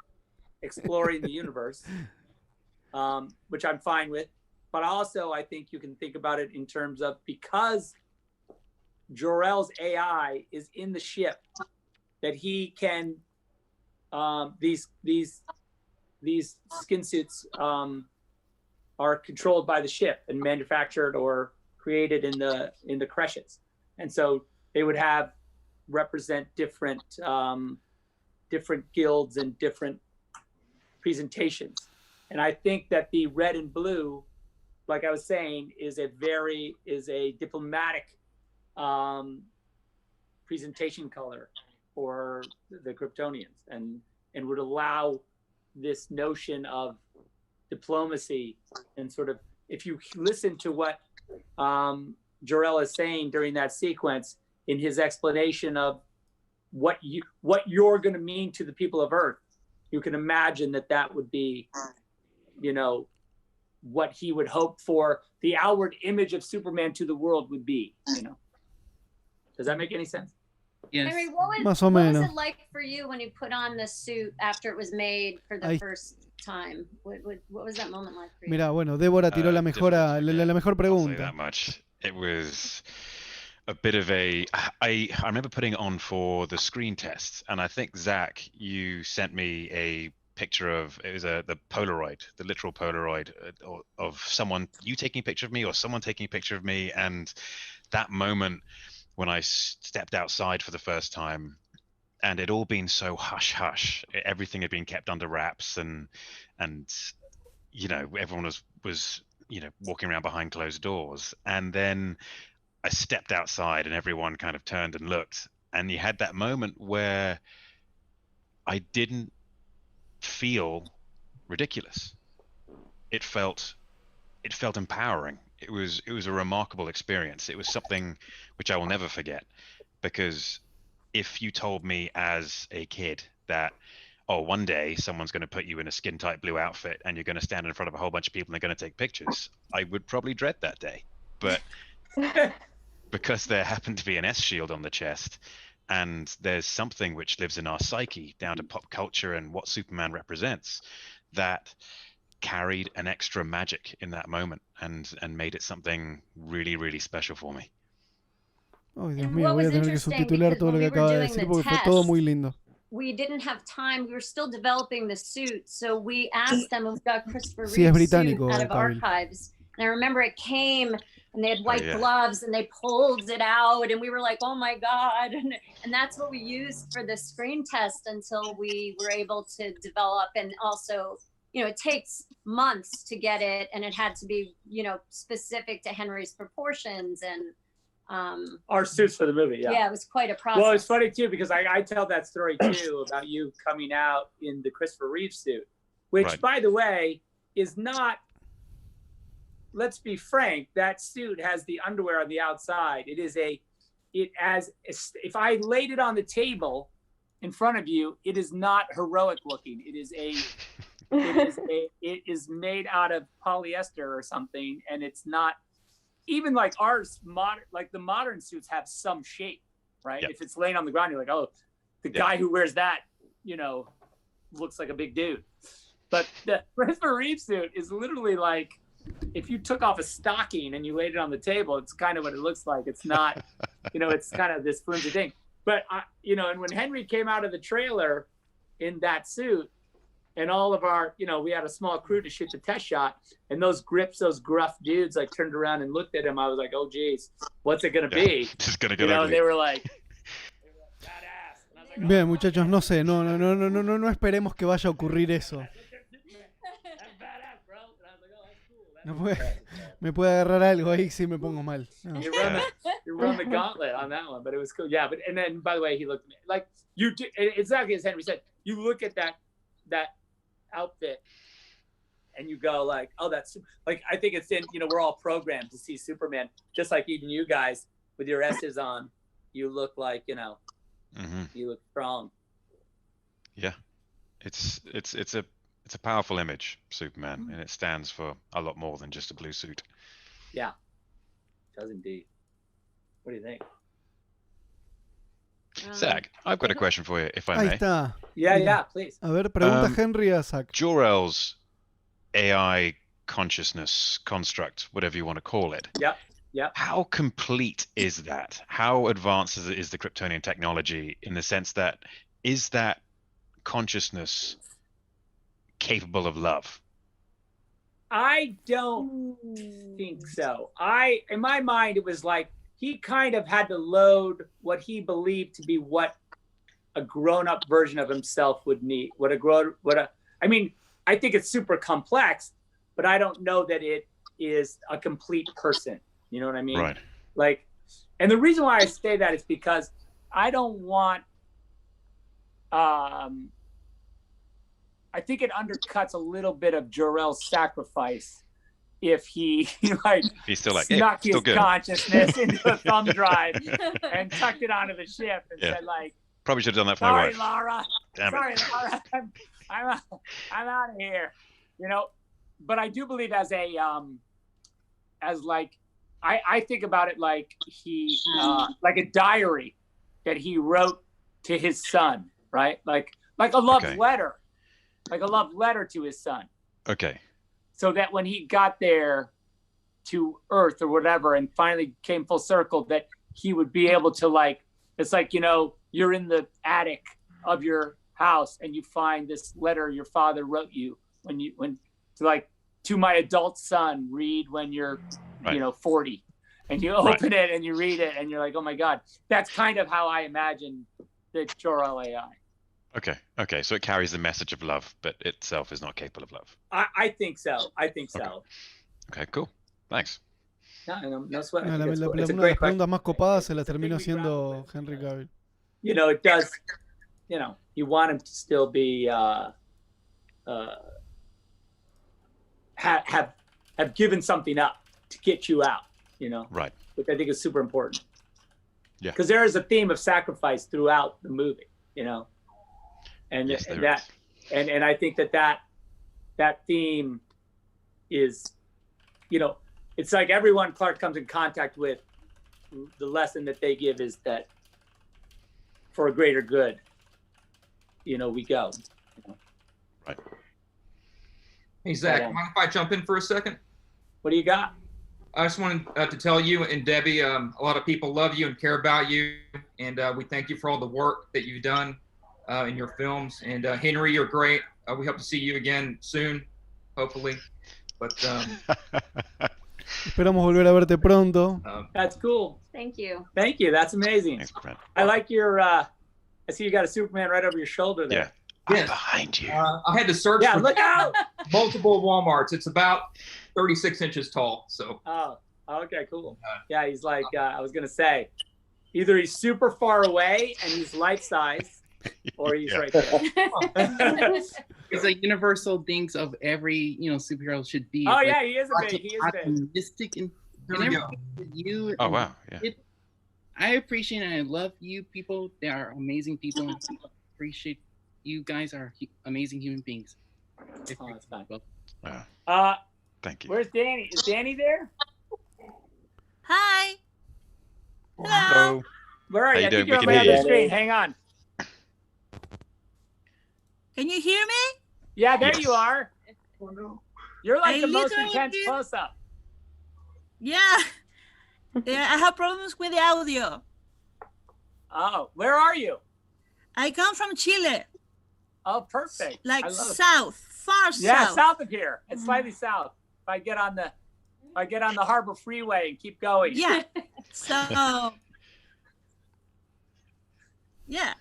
exploring the universe, which I'm fine with. But also, I think you can think about it in terms of, because Jor-El's AI is in the ship, that he can, these skin suits are controlled by the ship and manufactured or created in the creches, and so they would represent different guilds and different presentations. And I think that the red and blue, like I was saying, is a diplomatic presentation color for the Kryptonians, and would allow this notion of diplomacy. And sort of, if you listen to what Jor-El is saying during that sequence in his explanation of what you're going to mean to the people of Earth, you can imagine that would be, what he would hope for the outward image of Superman to the world would be. Does that make any sense? Yes. Henry, what was it like for you when you put on the suit after it was made for the first time? What was that moment like for you? Mira, bueno, Débora tiró la mejor pregunta. That much. It was a bit of I remember putting it on for the screen test, and I think Zach, you sent me a picture of, it was the Polaroid, the literal Polaroid of someone, you taking a picture of me or someone taking a picture of me. And that moment when I stepped outside for the first time, and it all been so hush hush, everything had been kept under wraps, and everyone was walking around behind closed doors. And then I stepped outside and everyone kind of turned and looked, and you had that moment where I didn't feel ridiculous. It felt empowering. It was a remarkable experience. It was something which I will never forget, because if you told me as a kid that, oh, one day someone's going to put you in a skin tight blue outfit and you're going to stand in front of a whole bunch of people and they're going to take pictures, I would probably dread that day. But because there happened to be an S shield on the chest, and there's something which lives in our psyche down to pop culture and what Superman represents, that carried an extra magic in that moment and made it something really, really special for me. Ay, Dios mío, voy a tener que subtitular todo lo que acaba de decir porque fue todo muy lindo. We didn't have time. We were still developing the suit, so we asked them, and we got Christopher Sí, es Reeve's suit británico, out of Cavill. archives. And I remember it came, and they had white yeah. gloves, and they pulled it out, and we were like, "Oh my god!" And that's what we used for the screen test until we were able to develop. And also, it takes months to get it, and it had to be, specific to Henry's proportions and. Our suits for the movie, Yeah, it was quite a process. Well, it's funny too because I tell that story too about you coming out in the Christopher Reeve suit, which, Right. by the way, is not. Let's be frank. That suit has the underwear on the outside. If I laid it on the table in front of you, it is not heroic looking. It is made out of polyester or something, and it's not. Even like ours, like the modern suits have some shape, right? Yep. If it's laying on the ground, you're like, oh, the guy who wears that, looks like a big dude. But the Christopher Reeve suit is literally like, if you took off a stocking and you laid it on the table, it's kind of what it looks like. It's not, it's kind of this flimsy thing. But, and when Henry came out of the trailer in that suit, and all of our, we had a small crew to shoot the test shot, and those gruff dudes like turned around and looked at him. I was like, oh geez, what's it gonna be? Just gonna get And they were like, badass. And I was like, Bien, muchachos, no sé, no esperemos que vaya a ocurrir eso. that's badass, bro. And I was like, oh, that's cool. Me puede agarrar algo ahí si me pongo mal. No. You run the gauntlet on that one, but it was cool. Yeah, and then by the way, he looked at me like you do, exactly as Henry said. You look at that outfit and you go like, oh, that's like, I think it's in, we're all programmed to see Superman, just like even you guys with your S's on, you look like, you look strong. Yeah, it's a powerful image, Superman, and it stands for a lot more than just a blue suit. Yeah, it does indeed. What do you think? Zach, I've got a question for you, if I Ahí may. está. Yeah, please. A ver, pregunta Henry a Zack. Jor-El's AI consciousness construct, whatever you want to call it. Yep. How complete is that? How advanced is the Kryptonian technology in the sense that is that consciousness capable of love? I don't think so. In my mind, it was like he kind of had to load what he believed to be what a grown-up version of himself would need. I think it's super complex, but I don't know that it is a complete person. You know what I mean? Right. Like, and the reason why I say that is because I don't want, I think it undercuts a little bit of Jor-El's sacrifice if he he's still like, snuck still his good. consciousness into a thumb drive and tucked it onto the ship and said like, probably should have done that for my sorry, wife. Laura. Damn Sorry, it. Laura. I'm out of here. But I do believe as I think about it like he like a diary that he wrote to his son, right? Like a love letter. Like a love letter to his son. Okay. So that when he got there to Earth or whatever and finally came full circle, that he would be able to it's like, you're in the attic of your house and you find this letter your father wrote you to my adult son, read when you're, 40, and you open it and you read it and you're like, oh my God, that's kind of how I imagine the Jor-El AI. Okay. So it carries the message of love, but itself is not capable of love. I think so. Okay, cool. Thanks. No sweat. Una I think de it's a las great question. preguntas más copadas se la terminó haciendo Henry Cavill. You know, it does. You know, you want him to still be have given something up to get you out. You know, Right. which I think is super important. Yeah. Because there is a theme of sacrifice throughout the movie. You know, and Yes, and there that and I think that theme is, you know, it's like everyone Clark comes in contact with, the lesson that they give is that for a greater good, you know, we go. Right. Hey, Zach, mind if I jump in for a second? What do you got? I just wanted to tell you and Debbie, a lot of people love you and care about you, and we thank you for all the work that you've done in your films. And Henry, you're great. We hope to see you again soon, hopefully. But Esperamos volver a verte pronto. That's cool. Thank you. Thank you. That's amazing. Thanks, Brent. I like your. I see you got a Superman right over your shoulder there. Yeah. yes, Behind you. I had to search Yeah, for look out! multiple Walmarts. It's about 36 inches tall. So. Oh, okay, cool. Yeah, he's like, I was gonna say, either he's super far away and he's life size, or he's right there. It's a universal things of every superhero should be. Oh Like, yeah, he is a big. He is big. optimistic and There we go. you. Oh wow. Yeah. I appreciate and I love you people. They are amazing people. And I appreciate you guys are amazing human beings. Oh, that's fine. Wow. Thank you. Where's Danny? Is Danny there? Hi. Hello. Where are How you? you I doing? think you're We on can my hear other you. screen. Hang on. Can you hear me? Yeah, there Yes. you are. You're like I the most literally intense did- close-up. Yeah. Yeah, I have problems with the audio. Oh, where are you? I come from Chile, Oh, perfect. like I love it. south, far Yeah, south. south of here. It's slightly south. If I get on the Harbor Freeway and keep going. Yeah. So, yeah.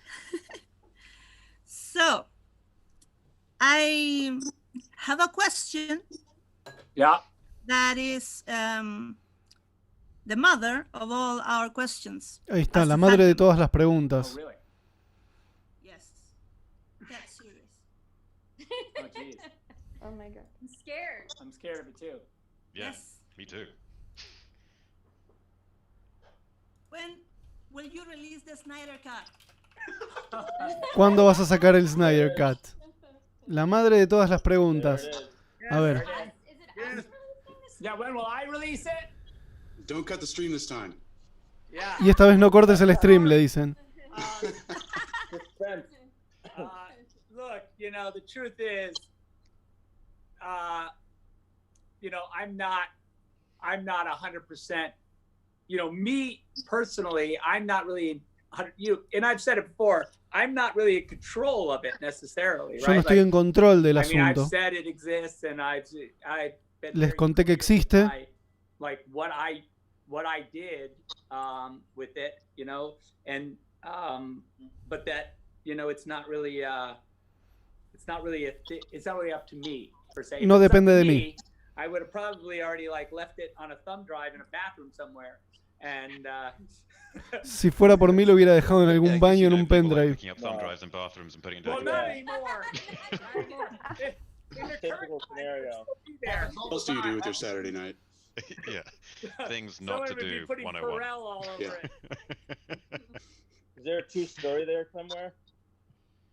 So, I have a question Yeah. that is the mother of all our questions. Ahí está, la madre de todas las preguntas. Oh, really? Yes. That's serious. Oh, geez. Oh my god. I'm scared. I'm scared of it too. Yeah. Yes. Me too. When will you release the Snyder Cut? ¿Cuándo vas a sacar el Snyder Cut? La madre de todas las preguntas. A ver. Is it us releasing this? Yeah, when will I release it? Don't cut the stream this time. Yeah. Y esta vez no cortes el stream, le dicen. Look, you know, the truth is, you know, I'm not 100%, you know, me personally, I'm not really, and I've said it before, I'm not really in control of it necessarily, Yo no right? estoy en control del I mean, I've asunto. said it exists and I've been Les very conté que clear existe. like what I did with it, you know, and but that, you know, it's not really up to me per se. If No it's up depende to de me, mí. I would have probably already like left it on a thumb drive in a bathroom somewhere, and Si fuera por mí lo hubiera dejado en Yeah, algún 'cause baño you en know un people like pendrive. picking up thumb drives in bathrooms and putting it well, down. not anymore. Not anymore. In the current Typical scenario. there. What else do you do with your Saturday night? Yeah. Things not Someone to would be do. putting 101. Pharrell all over Yeah. it. Is there a true story there somewhere?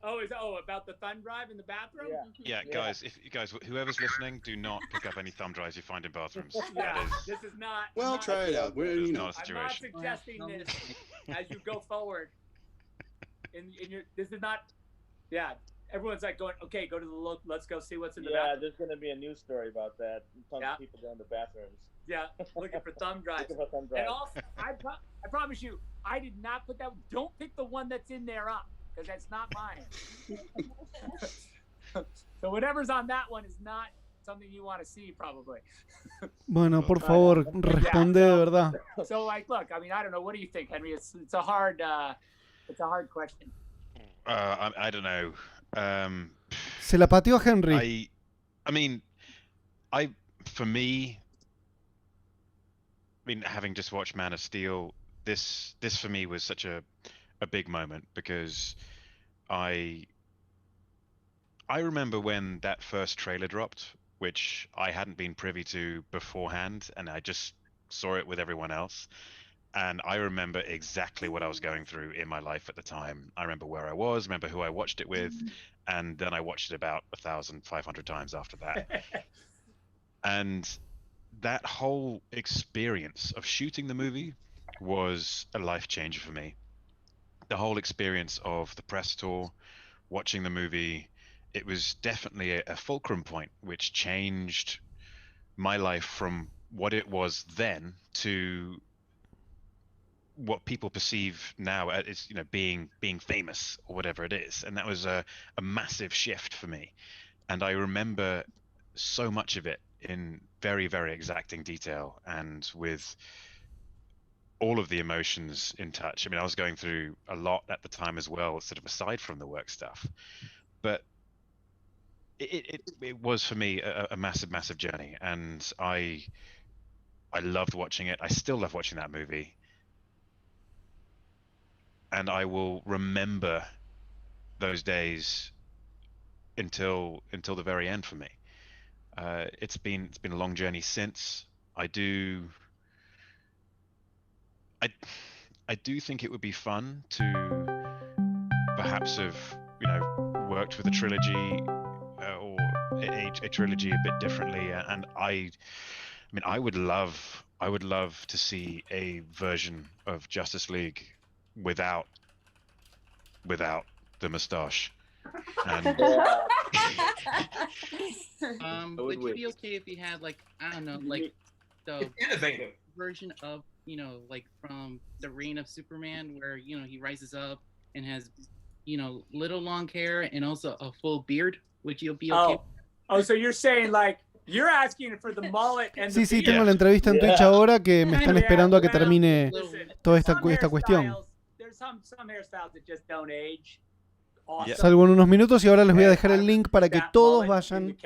About the thumb drive in the bathroom? Yeah. Yeah, guys, whoever's listening, do not pick up any thumb drives you find in bathrooms. Yeah, That is this is not. Well, not- try it out. We're, you know. not a I'm not situation. suggesting this as you go forward. This is not. Yeah, everyone's like going. Okay, go to the look. Let's go see what's in the Yeah, bathroom. there's going to be a news story about that. Tons Yeah. of people go in the bathrooms. Yeah, looking for thumb drives. Looking for thumb And drives. also, I promise you, I did not put that. Don't pick the one that's in there up because that's not mine. So whatever's on that one is not something you want to see, probably. Bueno, por favor, responde de verdad. So, like, look, I mean, I don't know. What do you think, Henry? It's a hard question. I don't know. Se la pateó a Henry. I mean, for me, mean, having just watched Man of Steel, this for me was such a big moment because I remember when that first trailer dropped, which I hadn't been privy to beforehand, and I just saw it with everyone else. And I remember exactly what I was going through in my life at the time. I remember where I was, remember who I watched it with, and then I watched it about 1,500 times after that. And that whole experience of shooting the movie was a life changer for me. The whole experience of the press tour, watching the movie, it was definitely a fulcrum point which changed my life from what it was then to what people perceive now as, you know, being famous or whatever it is. And that was a massive shift for me. And I remember so much of it in very, very exacting detail and with all of the emotions in touch. I mean, I was going through a lot at the time as well, sort of aside from the work stuff. But it was for me a massive journey, and I loved watching it. I still love watching that movie, and I will remember those days until the very end for me. It's been a long journey since. I do think it would be fun to perhaps have, you know, worked with a trilogy or a trilogy a bit differently. And I mean, I would love to see a version of Justice League without the mustache. And would you be okay if you had, like, I don't know, like the innovative version of, you know, like from the Reign of Superman, where, you know, he rises up and has, you know, little long hair and also a full beard? Would you be okay? Oh, so you're saying, like, you're asking for the mullet and Sí, the sí, beard. tengo la entrevista en Twitch ahora que me están esperando a que termine toda esta cuestión. There's some hairstyles that just don't age. Awesome. Salgo en unos minutos y ahora les voy a dejar el link para que todos vayan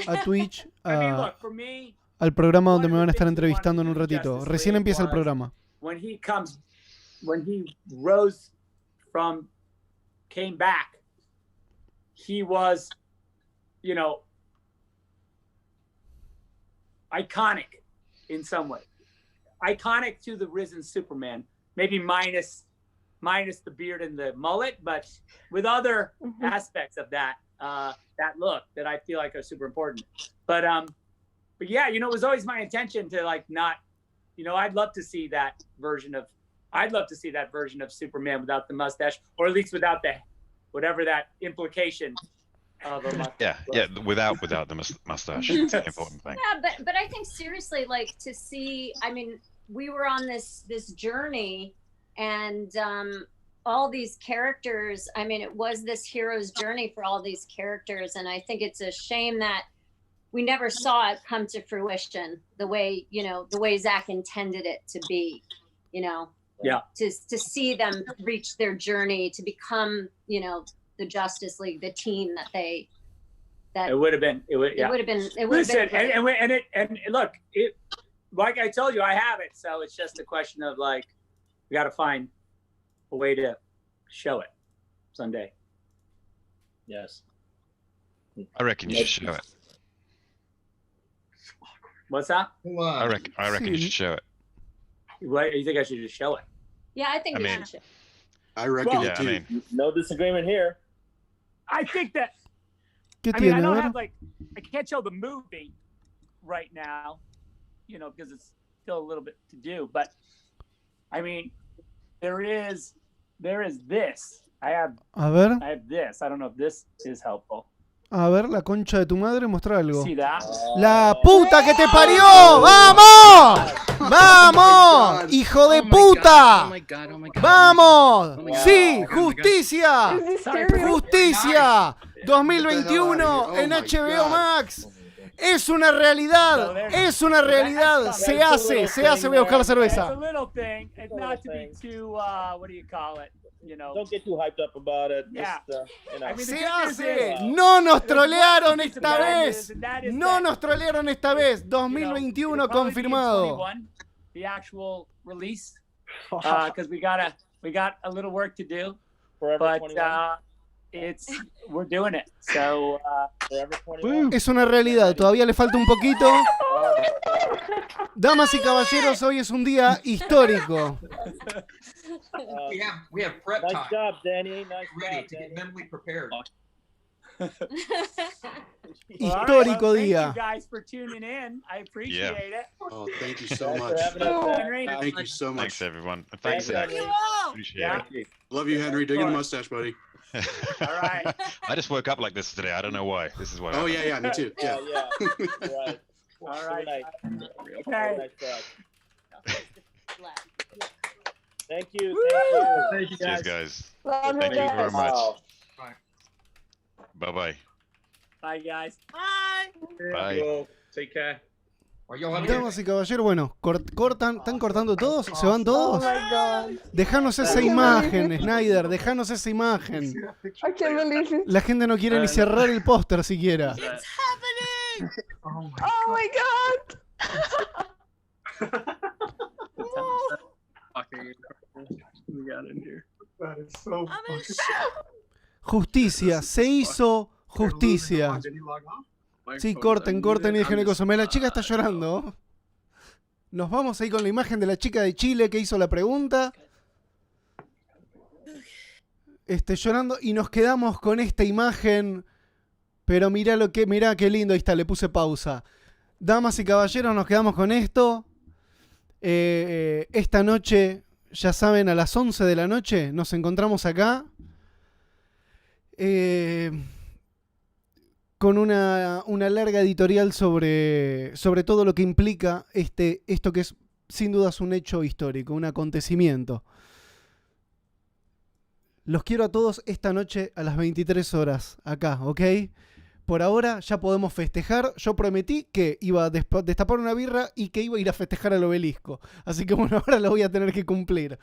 a Twitch, al programa donde me van a estar entrevistando en un ratito. Recién empieza el programa. When he came back, he was, you know, iconic in some way. Iconic to the risen Superman, maybe minus the beard and the mullet, but with other aspects of that look that I feel like are super important. But yeah, you know, it was always my intention to, like, not, you know, I'd love to see that version of Superman without the mustache, or at least without the whatever that implication of a mustache. Yeah, without the mustache. It's an important thing. Yeah, but I think seriously, like, to see, I mean, we were on this journey, and all these characters, I mean, it was this hero's journey for all these characters, and I think it's a shame that we never saw it come to fruition the way, you know, the way Zack intended it to be, you know. Yeah. To see them reach their journey to become, you know, the Justice League, the team that it would have been. Listen, and look, it, like I told you, I have it, so it's just a question of, like, we got to find a way to show it someday. Yes. I reckon you should show it. What's that? I reckon you should show it. What, you think I should just show it? Yeah, I think I we mean, should. I reckon yeah, it too. I mean, No disagreement here. I think that. ¿Qué I mean, I tiene? A don't ver. have, like, I can't show the movie right now, you know, because it's still a little bit to do. But I mean, there is this. I have this. I don't know if this is helpful. A ver, la concha de tu madre, mostrar algo. See that? ¡La puta que te parió! ¡Vamos! ¡Vamos! ¡Hijo de puta! ¡Vamos! ¡Sí! ¡Justicia! ¡Justicia! 2021 en HBO Max. Es una realidad. Es una realidad. Se hace. Voy a buscar la cerveza. It's a little thing. It's not to be too, what do you call it? You know. Don't get too hyped up about it. Yeah. Just, you know. I mean, Se hace. No nos trolearon esta vez. No nos trolearon esta vez. 2021 confirmado. the actual release because we got a little work to do. Forever But 21. we're doing it. So Forever 21. Es una realidad, todavía le falta un poquito. Damas y caballeros, hoy es un día histórico. We have prep Nice time. job, Danny. Nice Ready job, to get Danny. mentally prepared. Histórico well, día. Thank you guys for tuning in. I appreciate it. Oh, thank you so Thanks for much. having us, Zach. Henry. Thank you so much. Thanks, everyone. Thank Thanks, you, Zach. Henry. Appreciate it. Love you, Henry. Dig in the mustache, buddy. All right. I just woke up like this today. I don't know why. This is what. Oh, happened. yeah, me too. Yeah. Yeah. Right. All right. Nice. Okay. Nice job. Thank you. Woo! Thank you. Cheers, guys. Love you Thank you very guys. much. Wow. Bye bye. Bye, guys. Bye. Bye. Cool. Take care. Are y'all having Damas y caballeros, bueno, cortan, ¿están cortando todos? ¿Se van Oh todos? my god. Dejanos esa imagen, Snyder, dejanos esa imagen. I can't believe it. La gente no quiere ni cerrar el póster siquiera. It's happening. Oh my god. I'm in shock. Justicia, se hizo justicia. Sí, corten y dejen cosas. La chica está llorando. Nos vamos ahí con la imagen de la chica de Chile que hizo la pregunta. Llorando y nos quedamos con esta imagen. Pero mirá qué lindo, ahí está, le puse pausa. Damas y caballeros, nos quedamos con esto. Esta noche, ya saben, a las 11 de la noche nos encontramos acá. Con una larga editorial sobre todo lo que implica esto que es sin dudas un hecho histórico, un acontecimiento. Los quiero a todos esta noche a las 23 horas, acá, ¿ok? Por ahora ya podemos festejar. Yo prometí que iba a destapar una birra y que iba a ir a festejar al obelisco. Así que bueno, ahora lo voy a tener que cumplir.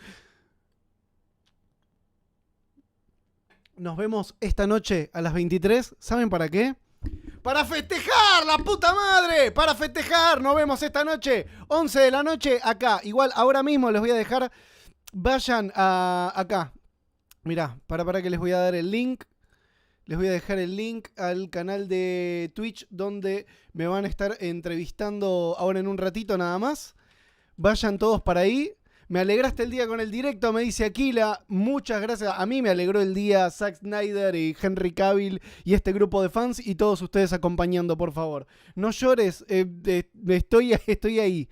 Nos vemos esta noche a las 23. ¿Saben para qué? ¡Para festejar, la puta madre! ¡Para festejar! Nos vemos esta noche, 11 de la noche, acá. Igual, ahora mismo les voy a dejar... Vayan acá. Mirá, para que les voy a dar el link. Les voy a dejar el link al canal de Twitch donde me van a estar entrevistando ahora en un ratito nada más. Vayan todos para ahí. Me alegraste el día con el directo, me dice Aquila. Muchas gracias. A mí me alegró el día Zack Snyder y Henry Cavill y este grupo de fans y todos ustedes acompañando, por favor. No llores, estoy ahí.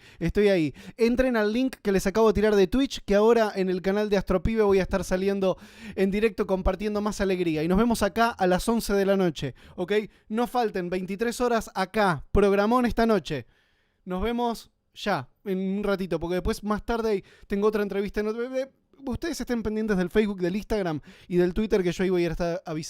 Entren al link que les acabo de tirar de Twitch, que ahora en el canal de Astropibe voy a estar saliendo en directo compartiendo más alegría. Y nos vemos acá a las 11 de la noche, ¿ok? No falten, 23 horas acá, programón esta noche. Nos vemos... ya, en un ratito, porque después más tarde tengo otra entrevista. Ustedes estén pendientes del Facebook, del Instagram y del Twitter que yo ahí voy a estar avisando.